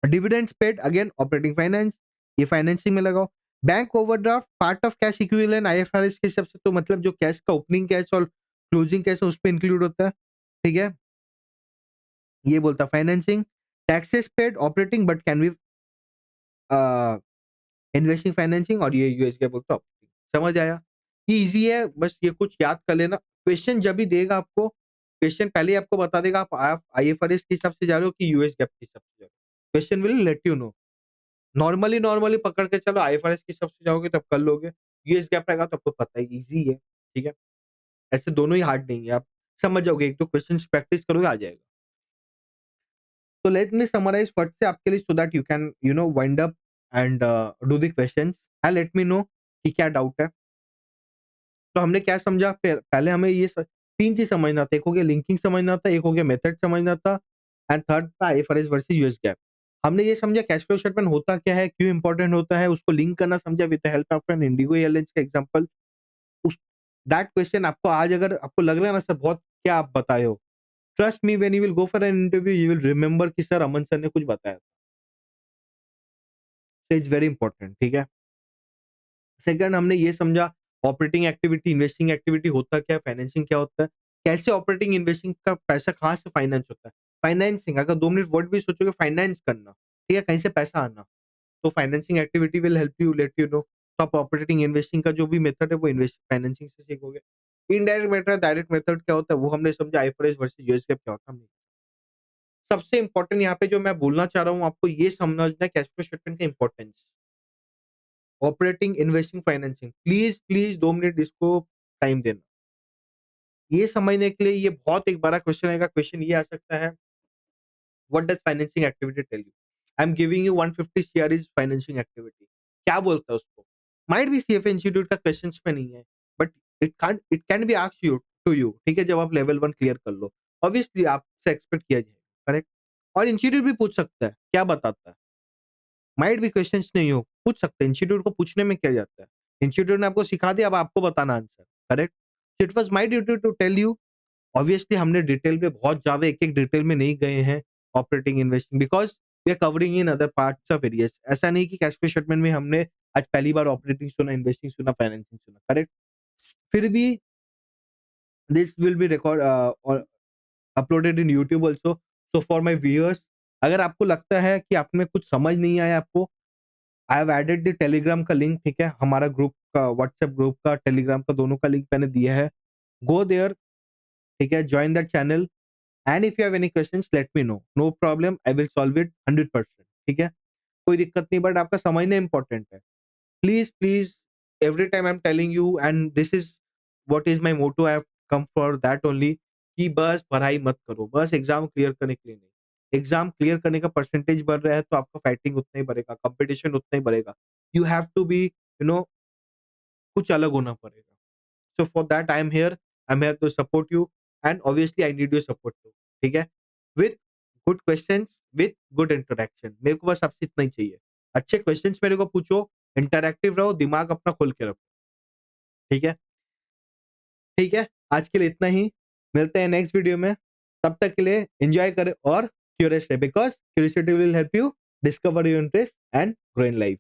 Dividends paid again operating finance ये फाइनेंसिंग में लगाओ। Bank overdraft part of cash equivalent IFRS के हिसाब से तो मतलब जो कैश का ओपनिंग कैश और क्लोजिंग कैश है उस पे इंक्लूड होता है, ठीक है? ये बोलता है financing. Taxes paid operating but can be a, investing financing और ये यूएस क्या बोलता है ऑपरेटिंग। समझ आया? ये ईज़ी है बस ये कुछ याद कर लेना। क्वेश्चन जब भी देगा आपको, क्वेश्चन पहले ही आपको बता देगा आप आईएफआरएस के हिसाब से जा रहे हो कि यूएस गैप के हिसाब से जा रहे हो। Question will let you know. Normally पकड़ के चलो आईएफआरएस के हिसाब से जाओगे तब कर लोगे। यूएस गैप रहेगा तो आपको पता है ईज़ी है, ठीक है? ऐसे दोनों ही हार्ड नहीं है, आप समझ जाओगे 1-2 क्वेश्चन्स प्रैक्टिस करोगे आ जाएगा। तो लेट मी समराइज़ फट से आपके लिए so that you can wind up and do the questions and let me no कि क्या डाउट है। तो हमने क्या समझा पहले हमें ये 3 चीज़ समझना था। एक हो गया लिंकिंग समझना था, एक हो गया मेथड समझना था एंड थर्ड था आईएफआरएस वर्सेस यूएस गैप। हमने ये समझा कैश फ्लो स्टेटमेंट होता क्या है, क्यों इंपॉर्टेंट होता है, उसको लिंक करना समझा with the help of an IndiGo airlines का एग्जांपल। उस दैट क्वेश्चन आपको आज अगर आपको लग रहा है ना सर बहुत क्या आप बताए हो, trust me when you will go for an interview you will remember कि सर अमन सर ने कुछ बताया। तो इट्स वेरी इंपॉर्टेंट, ठीक है? सेकंड हमने ये समझा ऑपरेटिंग एक्टिविटी, इन्वेस्टिंग एक्टिविटी होता क्या है, फाइनेंसिंग क्या होता है, कैसे ऑपरेटिंग इन्वेस्टिंग का पैसा कहाँ से फाइनेंस होता है। फाइनेंसिंग अगर 2 मिनट वर्ड भी सोचोगे फाइनेंस करना, ठीक है? कहीं से पैसा आना, तो financing activity will help you let you know. तो आप ऑपरेटिंग इन्वेस्टिंग का जो भी मेथड है वो इन्वेस्ट फाइनेंसिंग से सीखोगे। इनडायरेक्ट मेथड, डायरेक्ट मेथड क्या होता है वो हमने समझा आईएफआरएस वर्सेस यूएस गैप क्या होता है हमने। सबसे इंपॉर्टेंट यहाँ पे जो मैं बोलना चाह रहा हूँ आपको ये समझना है कैश फ्लो स्टेटमेंट का importance. Operating, investing, financing please 2 minute इसको टाइम देना। ये समझने के लिए ये बहुत एक बड़ा क्वेश्चन आएगा, क्वेश्चन ये आ सकता है, what does financing activity tell you? I am giving you 150 CR is financing activity. क्या बोलता है उसको? माइट बी सीएफए इंस्टीट्यूट का क्वेश्चंस में नहीं है, but it can be asked you to you ठीक है, जब आप लेवल 1 क्लियर कर लो। ऑब्वियसली आपसे एक्सपेक्ट किया जाएगा, करेक्ट? और इंस्टीट्यूट भी पूछ सकता है, क्या बताता है? माइट भी क्वेश्चंस नहीं हो, पूछ सकते हैं, इंस्टीट्यूट को पूछने में क्या जाता है? इंस्टीट्यूट ने आपको सिखा दिया, अब आपको बताना answer, correct? It was my duty to tell you. Obviously हमने डिटेल में बहुत ज़्यादा एक-एक डिटेल में नहीं गए हैं operating, investing, because we are covering in other parts of areas. ऐसा नहीं कि कैश फ्लो स्टेटमेंट में हमने आज पहली बार ऑपरेटिंग सुना, इन्वेस्टिंग सुना, फाइनेंसिंग सुना, करेक्ट? फिर भी दिस विल बी और uploaded in YouTube also. So for my viewers, अगर आपको लगता है कि आप में कुछ समझ नहीं आया आपको, I have added the Telegram का लिंक, ठीक है? हमारा ग्रुप का, व्हाट्सएप ग्रुप का, टेलीग्राम का, दोनों का लिंक मैंने दिया है। गो देयर, ठीक है? Join that channel and if you have any questions let me know. No problem, I will solve it 100%, ठीक है? कोई दिक्कत नहीं, बट आपका समझना इंपॉर्टेंट है। Please, please, every time I'm telling you, and this is what is my motto, I have come for that only, कि बस पढ़ाई मत करो, बस एग्ज़ाम क्लियर करने के लिए नहीं। एग्ज़ाम क्लियर करने का परसेंटेज बढ़ रहा है तो आपका फाइटिंग उतना ही बढ़ेगा, कॉम्पिटिशन उतना ही बढ़ेगा। यू हैव टू बी, कुछ अलग होना पड़ेगा। So for that I am here to support you and obviously I need your support too, ठीक है? With good questions, with good interaction. मेरे को बस आपसे इतना ही चाहिए। अच्छे क्वेश्चंस मेरे को पूछो, इंटरैक्टिव रहो, दिमाग अपना खोल के रखो, ठीक है? ठीक है? आज के लिए इतना ही। मिलते हैं नेक्स्ट वीडियो में। तब तक के लिए एन्जॉय करें और क्यूरियस रहे, because curiosity will help you discover your interest and grow in life.